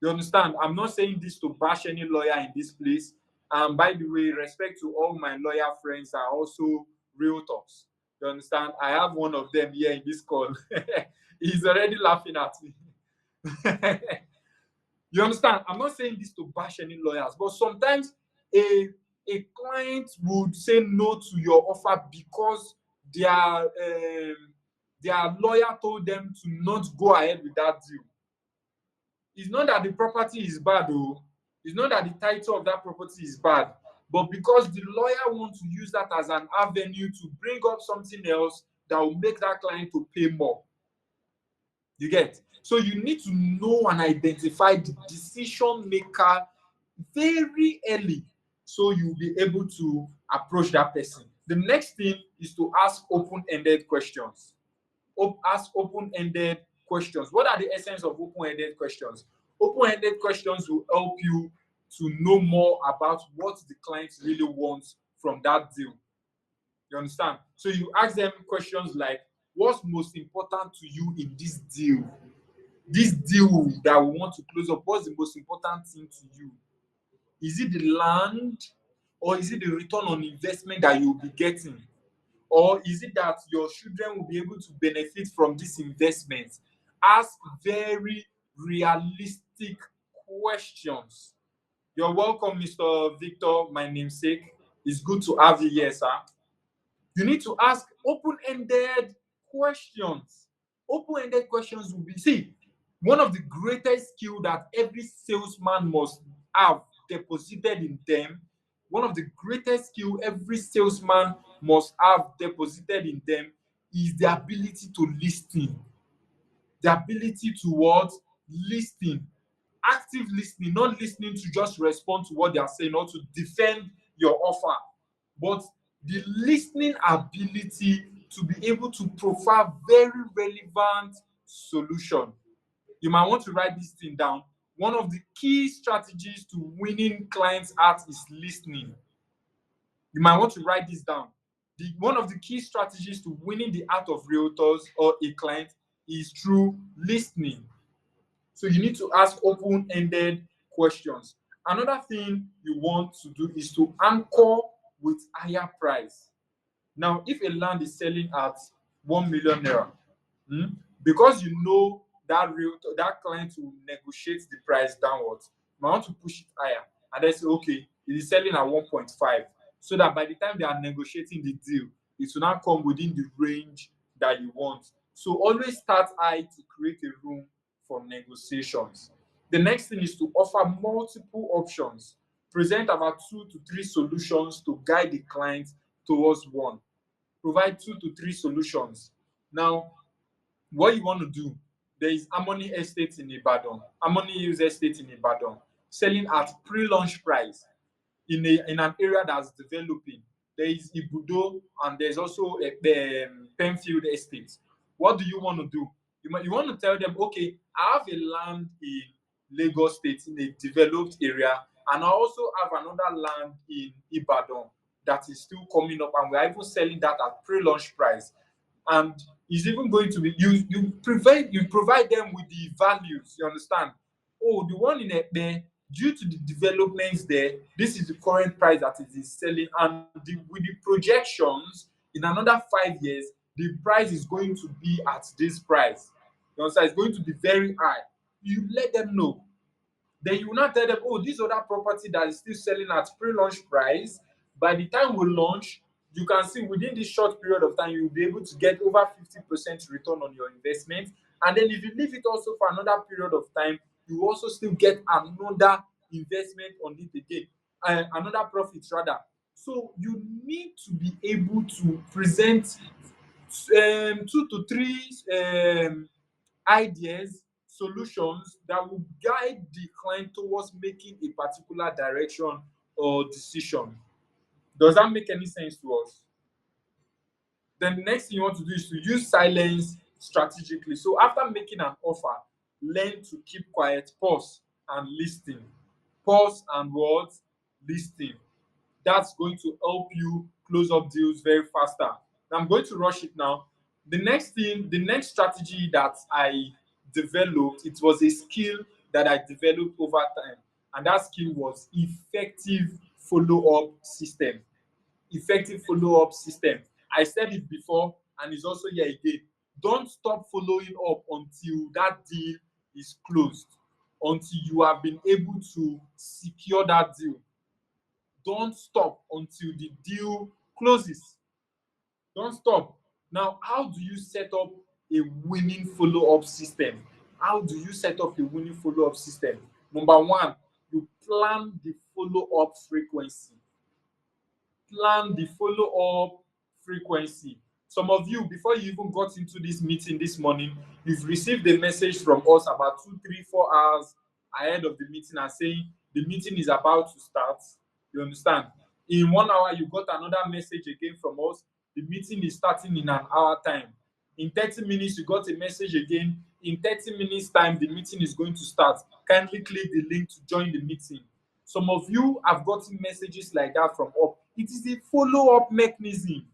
You understand? I'm not saying this to bash any lawyer in this place. By the way, respect to all my lawyer friends are also realtors. You understand? I have one of them here in this call. He's already laughing at me. You understand? I'm not saying this to bash any lawyers, but sometimes a client would say no to your offer because their lawyer told them to not go ahead with that deal. It's not that the property is bad, though. It's not that the title of that property is bad, but because the lawyer wants to use that as an avenue to bring up something else that will make that client to pay more. You get? So you need to know and identify the decision maker very early so you'll be able to approach that person. The next thing is to ask open-ended questions. Ask open-ended questions. What are the essence of open-ended questions? Open-ended questions will help you to know more about what the client really wants from that deal. You understand? So you ask them questions like, what's most important to you in this deal? This deal that we want to close up, what's the most important thing to you? Is it the land, or is it the return on investment that you'll be getting? Or is it that your children will be able to benefit from this investment? Ask very realistic questions. You're welcome, Mr. Victor, my namesake. It's good to have you here, sir. You need to ask open-ended questions. Open-ended questions will be, see, one of the greatest skill that every salesman must have deposited in them, one of the greatest skill every salesman must have deposited in them is the ability to listen. The ability to what? Listen. Active listening, not listening to just respond to what they are saying or to defend your offer, but the listening ability to be able to provide very relevant solution. You might want to write this thing down. One of the key strategies to winning clients' hearts is listening. You might want to write this down. One of the key strategies to winning the heart of realtors or a client is through listening. So you need to ask open-ended questions. Another thing you want to do is to anchor with higher price. Now, if a land is selling at 1 million naira, because you know that that client will negotiate the price downwards, you might want to push it higher and then say, okay, it is selling at 1.5, so that by the time they are negotiating the deal, it will now come within the range that you want. So always start high to create a room for negotiations. The next thing is to offer multiple options. Present about 2 to 3 solutions to guide the client towards one. Provide 2 to 3 solutions. Now, what you want to do, there is Harmony Estate in Ibadan, Harmony Hills Estate in Ibadan, selling at pre-launch price in an area that's developing. There is Ibudo and there's also a Penfield Estate. What do you want to do? You want to tell them, okay, I have a land in Lagos State in a developed area, and I also have another land in Ibadan that is still coming up, and we're even selling that at pre-launch price. And it's even going to be you provide them with the values. You understand? Oh, the one in Ekpe, due to the developments there, this is the current price that it is selling, and with the projections in another 5 years, the price is going to be at this price. You understand? It's going to be very high. You let them know. Then you will not tell them, oh, this other property that is still selling at pre-launch price, by the time we launch, you can see within this short period of time, you will be able to get over 50% return on your investment. And then if you leave it also for another period of time, you also still get another investment on it again, another profit rather. So you need to be able to present 2 to 3 ideas, solutions that will guide the client towards making a particular direction or decision. Does that make any sense to us? Then the next thing you want to do is to use silence strategically. So after making an offer, learn to keep quiet, pause and listen. Pause and what? Listen. That's going to help you close up deals very faster. Now I'm going to rush it now. The next strategy that I developed, it was a skill that I developed over time, and that skill was effective follow-up system. Effective follow-up system. I said it before, and it's also here again. Don't stop following up until that deal is closed, until you have been able to secure that deal. Don't stop until the deal closes. Don't stop. Now, how do you set up a winning follow-up system? How do you set up a winning follow-up system? Number one, you plan the follow-up frequency. Plan the follow-up frequency. Some of you, before you even got into this meeting this morning, you've received a message from us about 2, 3, 4 hours ahead of the meeting and saying the meeting is about to start. You understand? In 1 hour, you got another message again from us. The meeting is starting in an hour time. In 30 minutes, you got a message again. In 30 minutes time, the meeting is going to start. Kindly click the link to join the meeting. Some of you have gotten messages like that from up. It is a follow-up mechanism.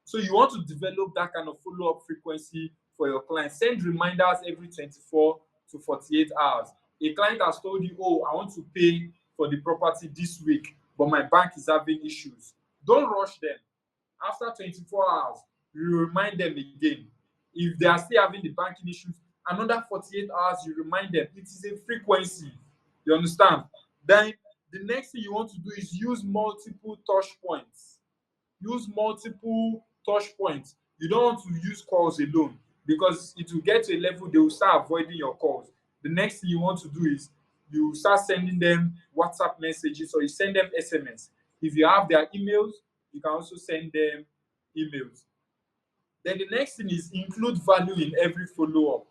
So you want to develop that kind of follow-up frequency for your clients. Send reminders every 24 to 48 hours. A client has told you, oh, I want to pay for the property this week, but my bank is having issues. Don't rush them. After 24 hours, you remind them again. If they are still having the banking issues, another 48 hours, you remind them. It is a frequency. You understand? Then the next thing you want to do is use multiple touch points. Use multiple touch points. You don't want to use calls alone because it will get to a level they will start avoiding your calls. The next thing you want to do is you start sending them WhatsApp messages or you send them SMS. If you have their emails, you can also send them emails. Then the next thing is include value in every follow-up.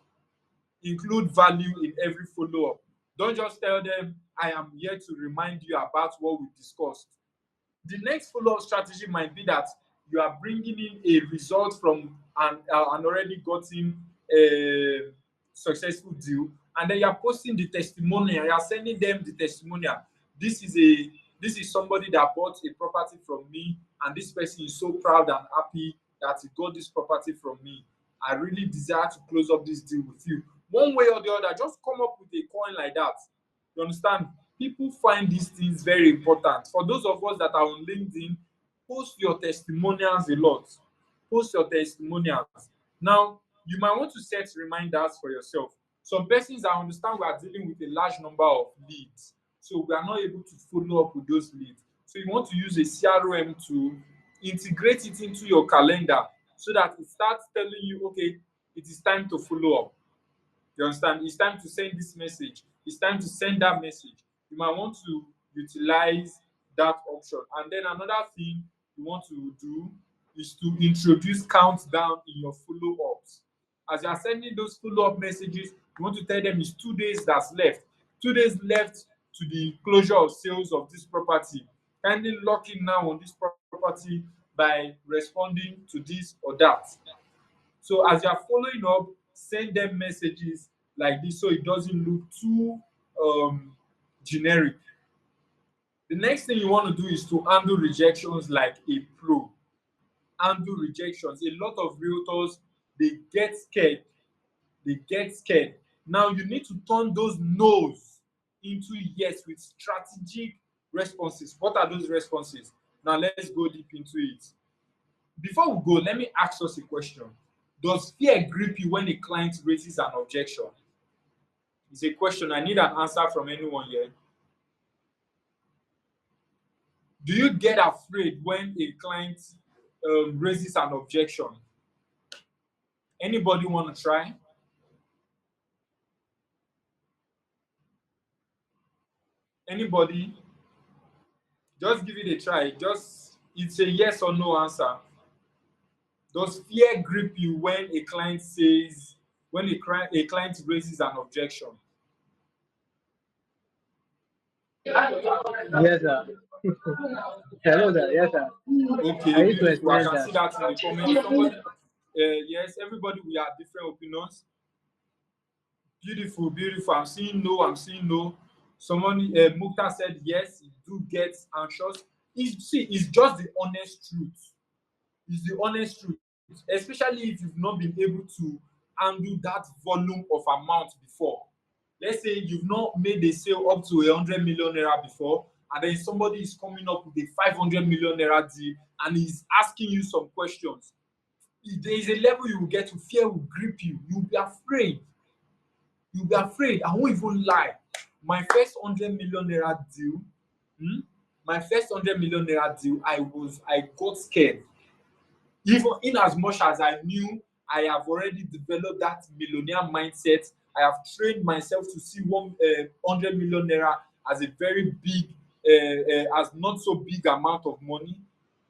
Include value in every follow-up. Don't just tell them, I am here to remind you about what we discussed. The next follow-up strategy might be that you are bringing in a result from an already gotten successful deal, and then you are posting the testimonial. You are sending them the testimonial. This is somebody that bought a property from me, and this person is so proud and happy that he got this property from me. I really desire to close up this deal with you. One way or the other, just come up with a coin like that. You understand? People find these things very important. For those of us that are on LinkedIn, post your testimonials a lot. Post your testimonials. Now, you might want to set reminders for yourself. Some persons, I understand, we are dealing with a large number of leads, so we are not able to follow up with those leads. So you want to use a CRM to integrate it into your calendar so that it starts telling you, okay, it is time to follow up. You understand? It's time to send this message. It's time to send that message. You might want to utilize that option. And then another thing you want to do is to introduce countdown in your follow-ups. As you are sending those follow-up messages, you want to tell them it's 2 days that's left. 2 days left to the closure of sales of this property. Kindly lock in now on this property by responding to this or that. So as you are following up, send them messages like this so it doesn't look too generic. The next thing you want to do is to handle rejections like a pro. Handle rejections. A lot of realtors, they get scared. They get scared. Now you need to turn those no's into yes with strategic responses. What are those responses? Now let's go deep into it. Before we go, let me ask us a question. Does fear grip you when a client raises an objection? It's a question. I need an answer from anyone here. Do you get afraid when a client raises an objection? Anybody want to try? Anybody? Just give it a try. Just it's a yes or no answer. Does fear grip you when a client says when a client raises an objection? Yes, sir. Hello, sir. Yes, sir. I Okay, used to beautiful. I experience can that. see that in the comments. Somebody, yes, everybody, we have different opinions. Beautiful, beautiful. I'm seeing no. I'm seeing no. Someone, Mukta said yes. You do get anxious. It's just the honest truth. It's the honest truth, especially if you've not been able to handle that volume of amount before. Let's say you've not made a sale up to 100 million naira before, and then somebody is coming up with a 500 million naira deal and is asking you some questions. There is a level you will get to, fear will grip you. You'll be afraid. You'll be afraid. I won't even lie. My first 100 million naira deal, hmm, my first 100 million naira deal, I got scared. Even in as much as I knew I have already developed that millionaire mindset, I have trained myself to see 100 million naira as a very big, as not so big amount of money.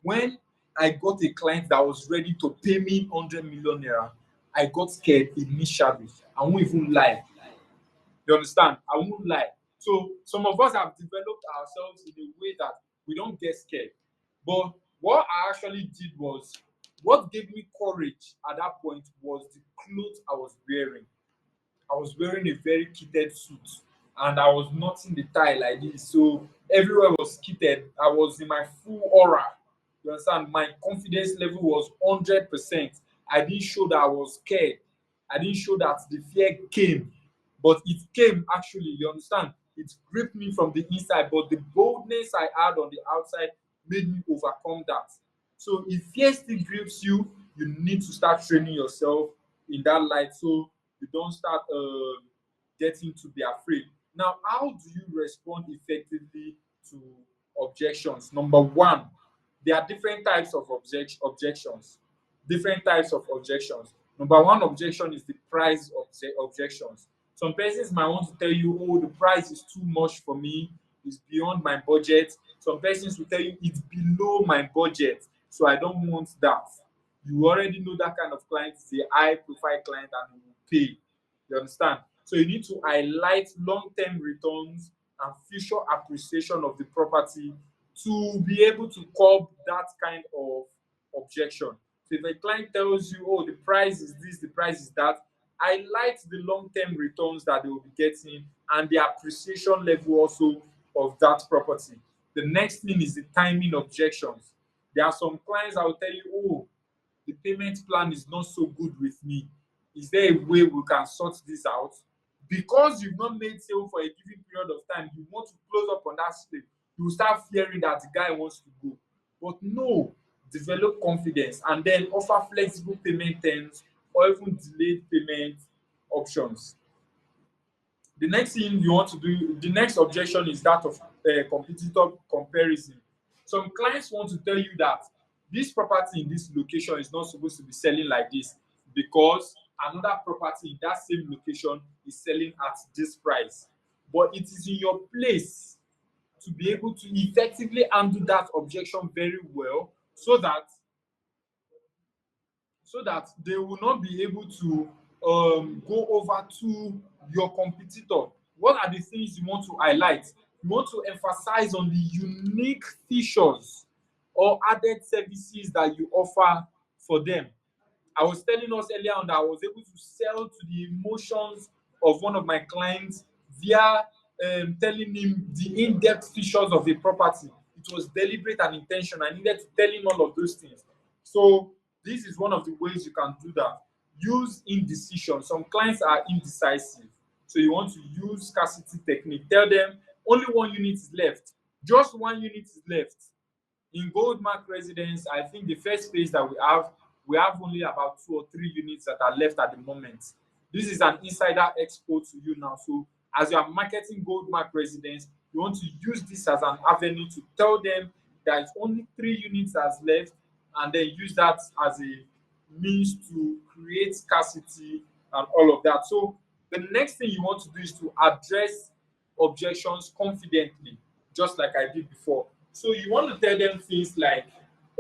When I got a client that was ready to pay me 100 million naira, I got scared initially. I won't even lie. You understand? I won't lie. So some of us have developed ourselves in a way that we don't get scared. But what I actually did was, what gave me courage at that point was the clothes I was wearing. I was wearing a very kitted suit and I was knotting the tie like this. So everywhere was kitted. I was in my full aura. You understand? My confidence level was 100%. I didn't show that I was scared. I didn't show that the fear came, but it came actually. You understand? It gripped me from the inside, but the boldness I had on the outside made me overcome that. So if fear still grips you, you need to start training yourself in that light. So you don't start getting to be afraid. Now, how do you respond effectively to objections? Number one, there are different types of objections. Different types of objections. Number one objection is the price objections. Some persons might want to tell you, oh, the price is too much for me, it's beyond my budget. Some persons will tell you it's below my budget, so I don't want that. You already know that kind of client is a high profile client and will pay. You understand? So you need to highlight long-term returns and future appreciation of the property to be able to curb that kind of objection. So if a client tells you, oh, the price is this, the price is that, highlight the long-term returns that they will be getting and the appreciation level also of that property. The next thing is the timing objections. There are some clients that will tell you, oh, the payment plan is not so good with me. Is there a way we can sort this out? Because you've not made sale for a given period of time, you want to close up on that slip. You will start fearing that the guy wants to go. But no, develop confidence and then offer flexible payment terms or even delayed payment options. The next thing you want to do, the next objection is that of competitor comparison. Some clients want to tell you that this property in this location is not supposed to be selling like this because another property in that same location is selling at this price. But it is in your place to be able to effectively handle that objection very well so that they will not be able to go over to your competitor. What are the things you want to highlight? You want to emphasize on the unique features or added services that you offer for them. I was telling us earlier on that I was able to sell to the emotions of one of my clients via telling him the in-depth features of a property. It was deliberate and intentional. I needed to tell him all of those things. So this is one of the ways you can do that. Use indecision. Some clients are indecisive. So you want to use scarcity technique. Tell them only one unit is left. Just one unit is left. In Goldmark Residence, I think the first phase that we have only about 2 or 3 units that are left at the moment. This is an insider expo to you now. So as you are marketing Goldmark Residence, you want to use this as an avenue to tell them that it's only 3 units that's left, and then use that as a means to create scarcity and all of that. So the next thing you want to do is to address objections confidently, just like I did before. So you want to tell them things like,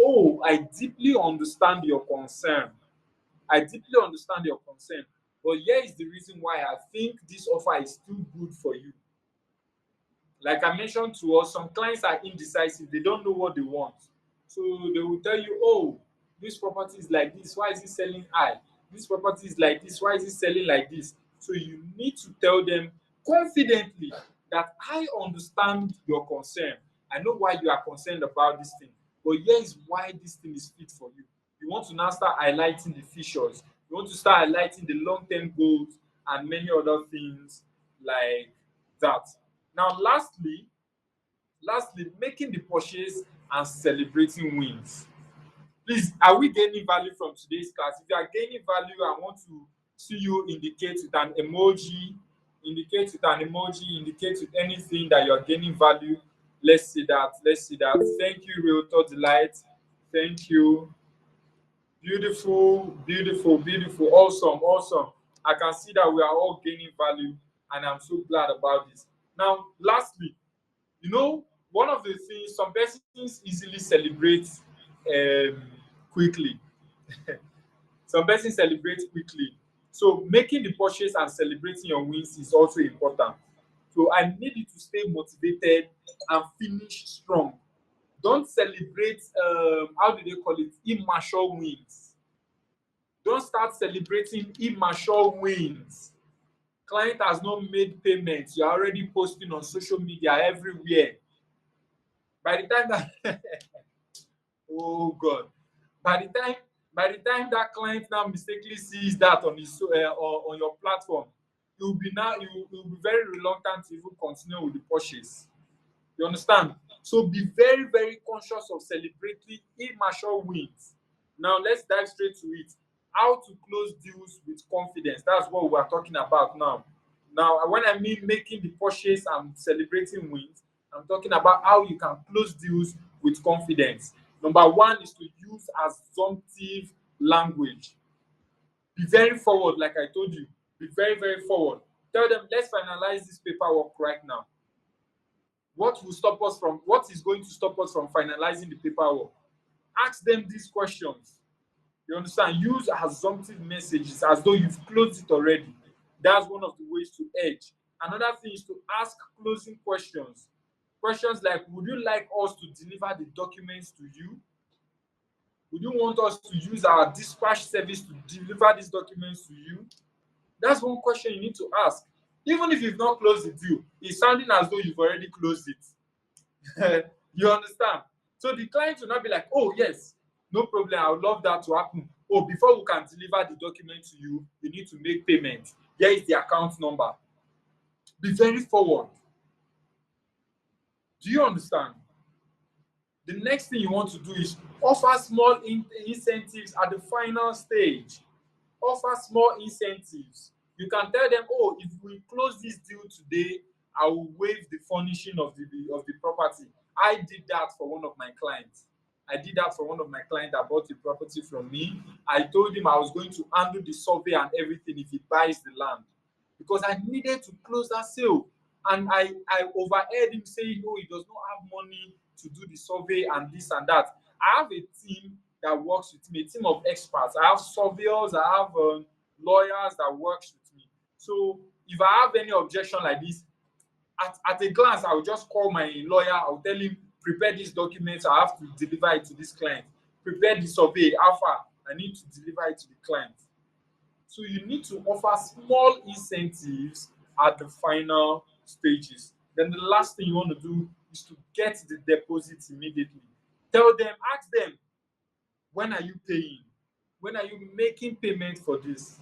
oh, I deeply understand your concern. I deeply understand your concern. But here is the reason why I think this offer is too good for you. Like I mentioned to us, some clients are indecisive, they don't know what they want. So they will tell you, oh, this property is like this, why is it selling high? This property is like this, why is it selling like this? So you need to tell them confidently that I understand your concern. I know why you are concerned about this thing, but here is why this thing is fit for you. You want to now start highlighting the features, you want to start highlighting the long-term goals and many other things like that. Now, lastly, making the purchase and celebrating wins. Please, are we gaining value from today's class? If you are gaining value, I want to see you indicate with an emoji, indicate with anything that you are gaining value. Let's see that. Let's see that. Thank you, Realtor Delight. Thank you. Beautiful, beautiful, beautiful. Awesome, awesome. I can see that we are all gaining value, and I'm so glad about this. Now, lastly, you know, one of the things, some persons easily celebrate um, quickly. Some persons celebrate quickly. So making the purchase and celebrating your wins is also important. So I need you to stay motivated and finish strong. Don't celebrate how do they call it, immature wins. Don't start celebrating immature wins. Client has not made payments. You're already posting on social media everywhere. By the time that oh God, by the time that client now mistakenly sees that on his on your platform, you'll be very reluctant to even continue with the purchase. You understand? So be very, very conscious of celebrating immature wins. Now let's dive straight to it. How to close deals with confidence. That's what we're talking about now. Now, when I mean making the purchase and celebrating wins, I'm talking about how you can close deals with confidence. Number one is to use assumptive language. Be very forward, like I told you. Be very, very forward. Tell them, let's finalize this paperwork right now. What is going to stop us from finalizing the paperwork? Ask them these questions. You understand? Use assumptive messages as though you've closed it already. That's one of the ways to edge. Another thing is to ask closing questions. Questions like, would you like us to deliver the documents to you? Would you want us to use our dispatch service to deliver these documents to you? That's one question you need to ask. Even if you've not closed the deal, it's sounding as though you've already closed it. You understand? So the client will not be like, oh, yes, no problem. I would love that to happen. Oh, before we can deliver the document to you, you need to make payment. Here is the account number. Be very forward. Do you understand? The next thing you want to do is offer small incentives at the final stage. Offer small incentives. You can tell them, oh, if we close this deal today, I will waive the furnishing of the property. I did that for one of my clients. I did that for one of my clients that bought the property from me. I told him I was going to handle the survey and everything if he buys the land because I needed to close that sale. And I overheard him saying, oh, he does not have money to do the survey and this and that. I have a team that works with me, a team of experts. I have surveyors, I have lawyers that works with me. So if I have any objection like this, at a glance, I will just call my lawyer. I'll tell him, prepare these documents. I have to deliver it to this client. Prepare the survey. How far? I need to deliver it to the client. So you need to offer small incentives at the final stages. Then the last thing you want to do is to get the deposit immediately. Tell them, ask them, when are you paying? When are you making payment for this?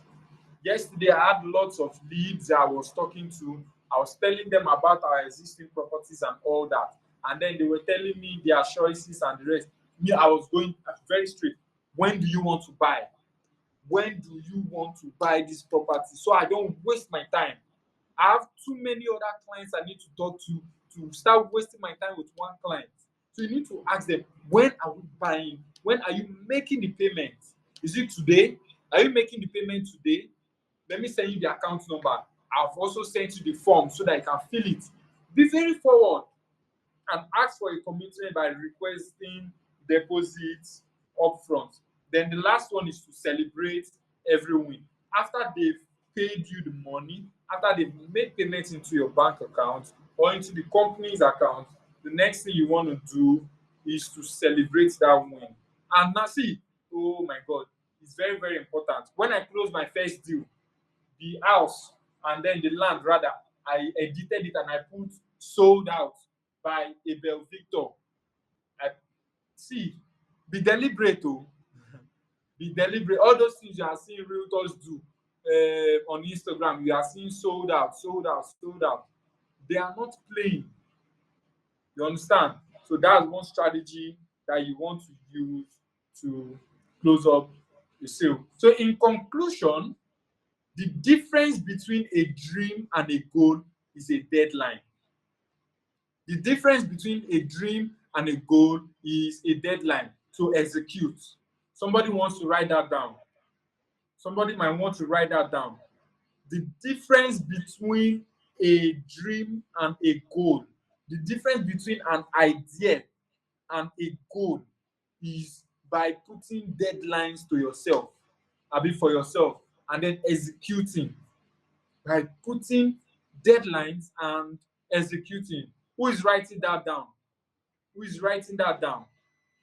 Yesterday, I had lots of leads I was talking to. I was telling them about our existing properties and all that. And then they were telling me their choices and the rest. Me, I was going very straight. When do you want to buy? When do you want to buy this property? So I don't waste my time. I have too many other clients I need to talk to start wasting my time with one client. So you need to ask them, when are we buying? When are you making the payment? Is it today? Are you making the payment today? Let me send you the account number. I've also sent you the form so that you can fill it. Be very forward and ask for a commitment by requesting deposits upfront. Then the last one is to celebrate every win. After they've paid you the money, after they've made payments into your bank account, or into the company's account, the next thing you want to do is to celebrate that win. And now see, oh my God, it's very, very important. When I closed my first deal, the house and then the land rather, I edited it and I put sold out by Abel Victor. I see, be deliberate, oh, be deliberate. All those things you are seeing realtors do on Instagram, you are seeing sold out, sold out, sold out. They are not playing. You understand? So that's one strategy that you want to use to close up the sale. So in conclusion, the difference between a dream and a goal is a deadline. The difference between a dream and a goal is a deadline to execute. Somebody wants to write that down. Somebody might want to write that down. The difference between a dream and a goal, the difference between an idea and a goal is by putting deadlines to yourself, for yourself, and then executing. By putting deadlines and executing. Who is writing that down? Who is writing that down?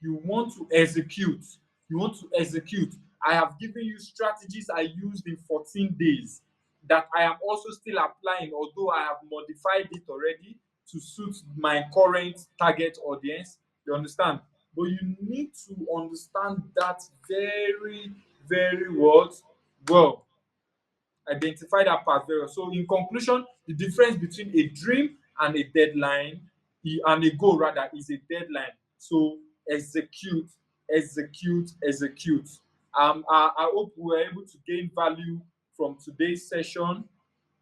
You want to execute. You want to execute. I have given you strategies I used in 14 days that I am also still applying, although I have modified it already to suit my current target audience. You understand? But you need to understand that very, very well. Identify that part very well. So in conclusion, the difference between a dream and a deadline and a goal rather is a deadline. So execute, execute, execute. I hope we were able to gain value from today's session.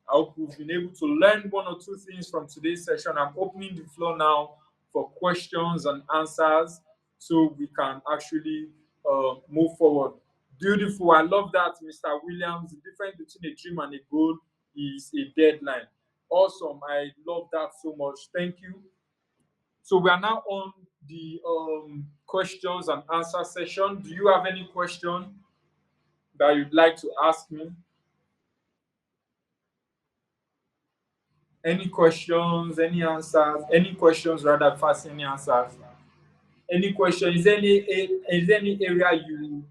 I hope we've been able to learn one or two things from today's session. I'm opening the floor now for questions and answers so we can actually move forward. Beautiful. I love that, Mr. Williams. The difference between a dream and a goal is a deadline. Awesome. I love that so much. Thank you. So we are now on the questions and answer session. Do you have any question that you'd like to ask me? Any questions, any answers, any questions rather fast, any answers? Any question? Is there any area you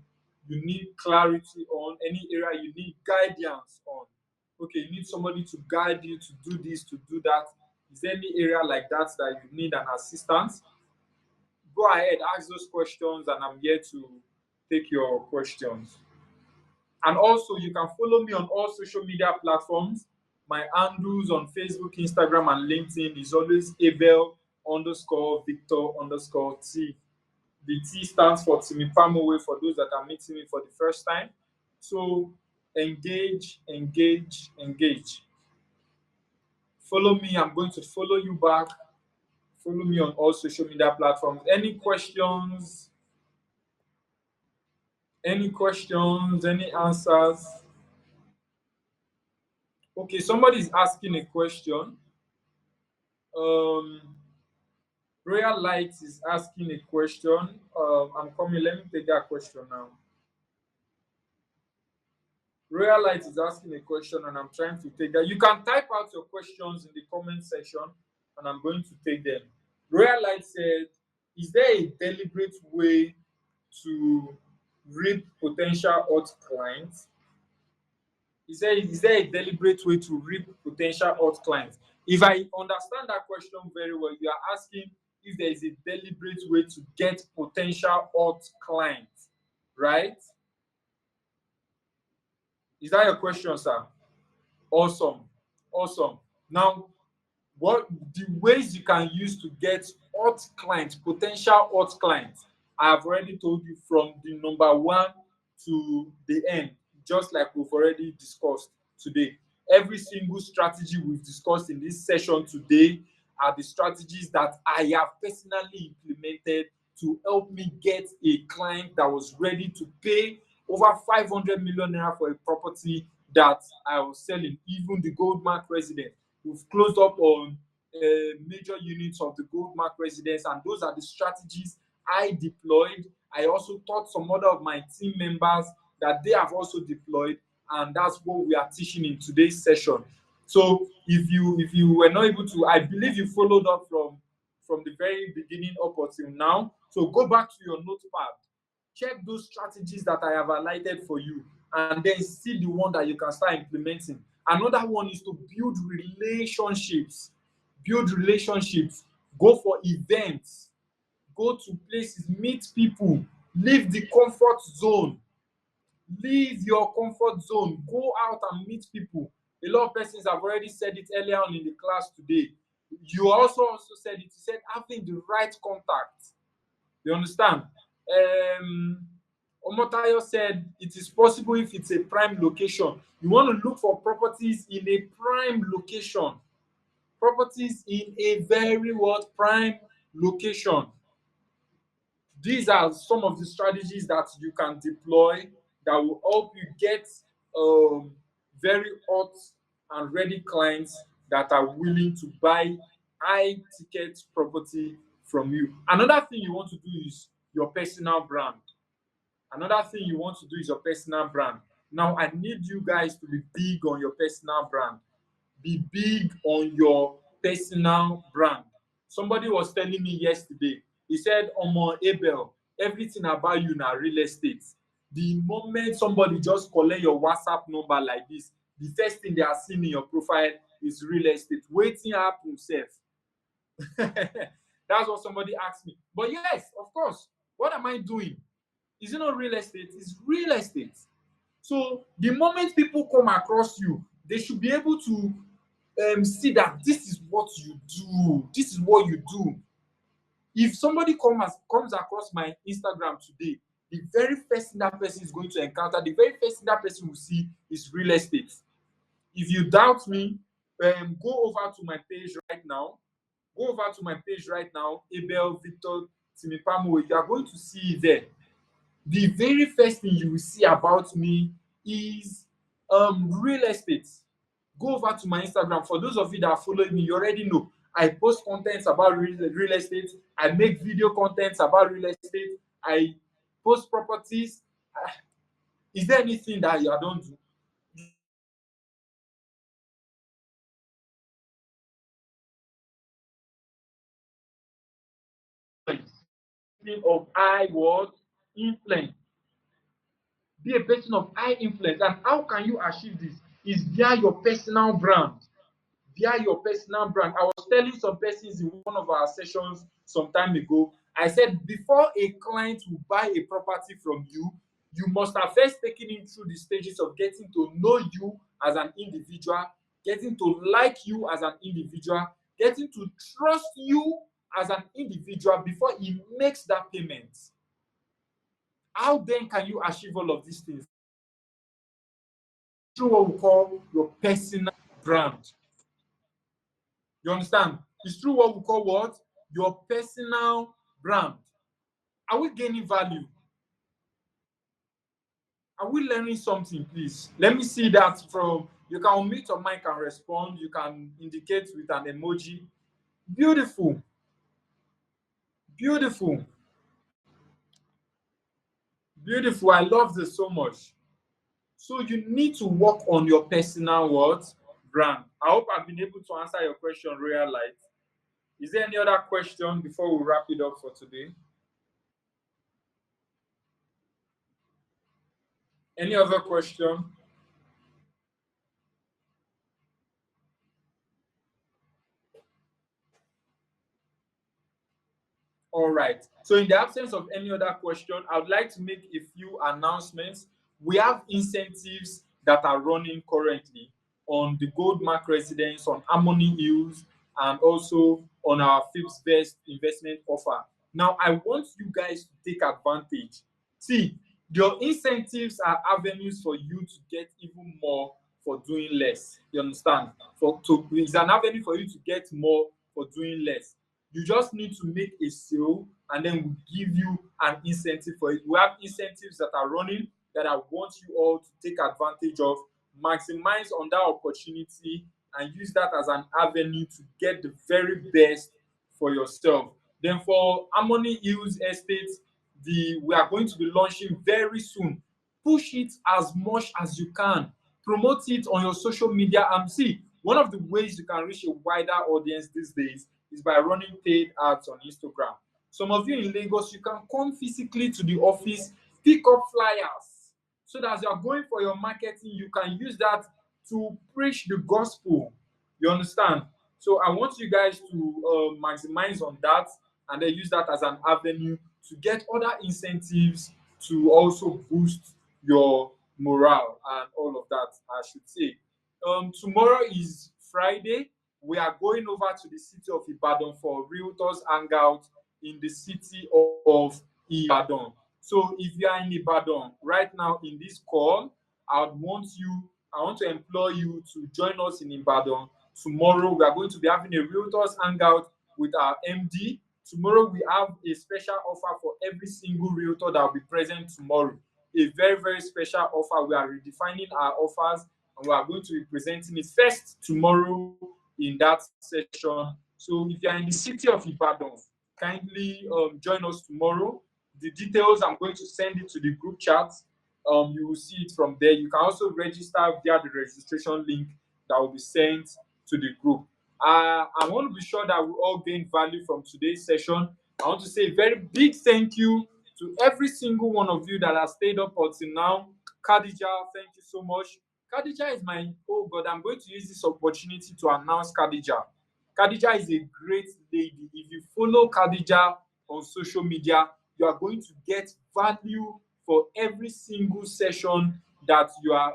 need clarity on? Any area you need guidance on? Okay, you need somebody to guide you to do this, to do that. Is there any area like that that you need an assistance? Go ahead, ask those questions, and I'm here to take your questions. And also, you can follow me on all social media platforms. My handles on Facebook, Instagram, and LinkedIn is always Abel underscore Victor underscore T. The T stands for Timipamo-owei for those that are meeting me for the first time. So engage, engage, engage. Follow me. I'm going to follow you back. Follow me on all social media platforms. Any questions? Any questions? Any answers? Okay, somebody is asking a question. Um, Royal Light is asking a question. I'm coming. Let me take that question now. Royal Light is asking a question, and I'm trying to take that. You can type out your questions in the comment section, and I'm going to take them. Royal Light said, "Is there a deliberate way to reap potential hot clients?" Is there a deliberate way to reap potential hot clients? If I understand that question very well, you are asking if there is a deliberate way to get potential hot clients, right? Is that your question, sir? Awesome. Awesome. Now, what the ways you can use to get hot clients, potential hot clients, I have already told you from the number one to the end, just like we've already discussed today. Every single strategy we've discussed in this session today are the strategies that I have personally implemented to help me get a client that was ready to pay over 500 million naira for a property that I was selling, even the Goldmark residence. We've closed up on major units of the Goldmark residence, and those are the strategies I deployed. I also taught some other of my team members that they have also deployed, and that's what we are teaching in today's session. So if you were not able to, I believe you followed up from the very beginning up until now. So go back to your notepad, check those strategies that I have highlighted for you, and then see the one that you can start implementing. Another one is to build relationships. Build relationships. Go for events. Go to places, meet people. Leave the comfort zone. Leave your comfort zone. Go out and meet people. A lot of persons have already said it earlier on in the class today. You also said it. You said having the right contact. You understand? Omotayo said it is possible if it's a prime location. You want to look for properties in a prime location. Properties in a very what prime location. These are some of the strategies that you can deploy that will help you get um, very hot and ready clients that are willing to buy high ticket property from you. Another thing you want to do is your personal brand. Another thing you want to do is your personal brand. Now, I need you guys to be big on your personal brand. Be big on your personal brand. Somebody was telling me yesterday, he said, Omo Abel, everything about you na real estate. The moment somebody just collect your WhatsApp number like this, the first thing they are seeing in your profile is real estate. Waiting happen sef. That's what somebody asked me. But yes, of course, what am I doing? Is it not real estate? It's real estate. So the moment people come across you, they should be able to see that this is what you do. This is what you do. If somebody comes across my Instagram today, the very first thing that person is going to encounter, the very first thing that person will see is real estate. If you doubt me, go over to my page right now. Go over to my page right now, Abel Victor Timipamo-owei. You are going to see it there. The very first thing you will see about me is real estate. Go over to my Instagram. For those of you that are following me, you already know I post contents about real estate. I make video contents about real estate. I post properties. Is there anything that I don't do? Of high what influence. Be a person of high influence. And how can you achieve this? Is via your personal brand. Via your personal brand. I was telling some persons in one of our sessions some time ago, I said before a client will buy a property from you, you must have first taken him through the stages of getting to know you as an individual, getting to like you as an individual, getting to trust you as an individual before he makes that payment. How then can you achieve all of these things? Through what we call your personal brand. You understand? It's through what we call what? Your personal brand. Are we gaining value? Are we learning something, please? Let me see that from, you can unmute your mic and respond. You can indicate with an emoji. Beautiful. Beautiful. Beautiful. I love this so much. So you need to work on your personal what? Brand. I hope I've been able to answer your question real light. Is there any other question before we wrap it up for today? Any other question? All right. So in the absence of any other question, I would like to make a few announcements. We have incentives that are running currently on the Gold Mark residence, on Harmony Hills, and also on our Fifth Best investment offer. Now, I want you guys to take advantage. See, your incentives are avenues for you to get even more for doing less. You understand? It's an avenue for you to get more for doing less. You just need to make a sale and then we'll give you an incentive for it. We have incentives that are running that I want you all to take advantage of, maximize on that opportunity, and use that as an avenue to get the very best for yourself. Then for Harmony Hills Estate, we are going to be launching very soon. Push it as much as you can. Promote it on your social media and see One of the ways you can reach a wider audience these days is by running paid ads on Instagram. Some of you in Lagos, you can come physically to the office, pick up flyers, so that as you are going for your marketing, you can use that to preach the gospel. You understand? So I want you guys to maximize on that and then use that as an avenue to get other incentives to also boost your morale and all of that, I should say. Tomorrow is Friday. We are going over to the city of Ibadan for Realtors Hangout in the city of Ibadan. So if you are in Ibadan right now in this call, I want to implore you to join us in Ibadan. Tomorrow we are going to be having a Realtors Hangout with our MD. Tomorrow we have a special offer for every single realtor that will be present tomorrow. A very, very special offer. We are redefining our offers and we are going to be presenting it first tomorrow in that session. So if you are in the city of Ibadan, kindly join us tomorrow. The details, I'm going to send it to the group chat. You will see it from there. You can also register via the registration link that will be sent to the group. I want to be sure that we all gain value from today's session. I want to say a very big thank you to every single one of you that has stayed up until now. Khadija, thank you so much. Khadija is my, oh God, I'm going to use this opportunity to announce Khadija. Khadija is a great lady. If you follow Khadija on social media, you are going to get value for every single session that you are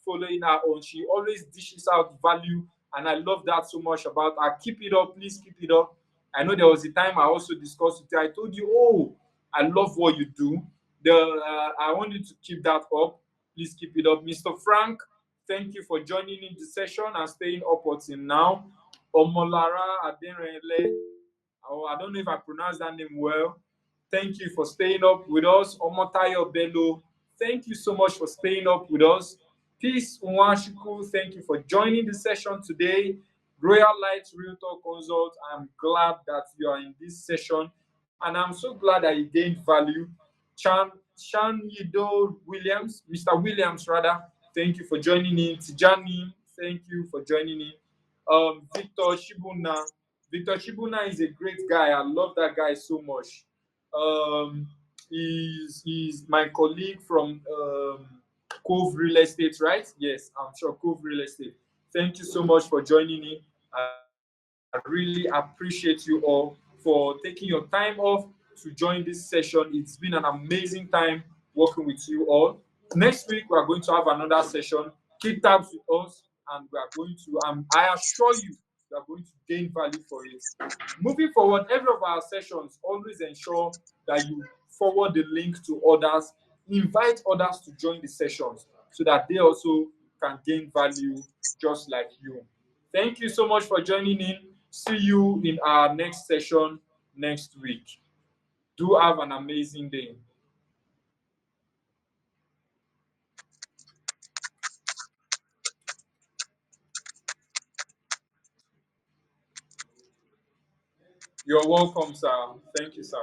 following her on. She always dishes out value, and I love that so much about her. Keep it up, please keep it up. I know there was a time I also discussed with you. I told you, oh, I love what you do. I want you to keep that up. Please keep it up. Mr. Frank, thank you for joining in the session and staying up until now. Omolara Adenrele, oh, I don't know if I pronounced that name well. Thank you for staying up with us. Omotayo Bello, thank you so much for staying up with us. Peace Nwashiku, thank you for joining the session today. Royal Light Realtor Consult, I'm glad that you are in this session and I'm so glad that you gained value. Chan Yido Williams, Mr. Williams rather, thank you for joining in. Tijani, thank you for joining in. Victor Shibuna. Victor Shibuna is a great guy. I love that guy so much. Um, he's my colleague from Cove Real Estate, right? Yes, I'm sure Cove Real Estate. Thank you so much for joining in. I really appreciate you all for taking your time off to join this session. It's been an amazing time working with you all. Next week, we are going to have another session. Keep tabs with us, and we are going to, I assure you, we are going to gain value for it. Moving forward, every of our sessions, always ensure that you forward the link to others, invite others to join the sessions so that they also can gain value just like you. Thank you so much for joining in. See you in our next session next week. Do have an amazing day. You're welcome, sir. Thank you, sir.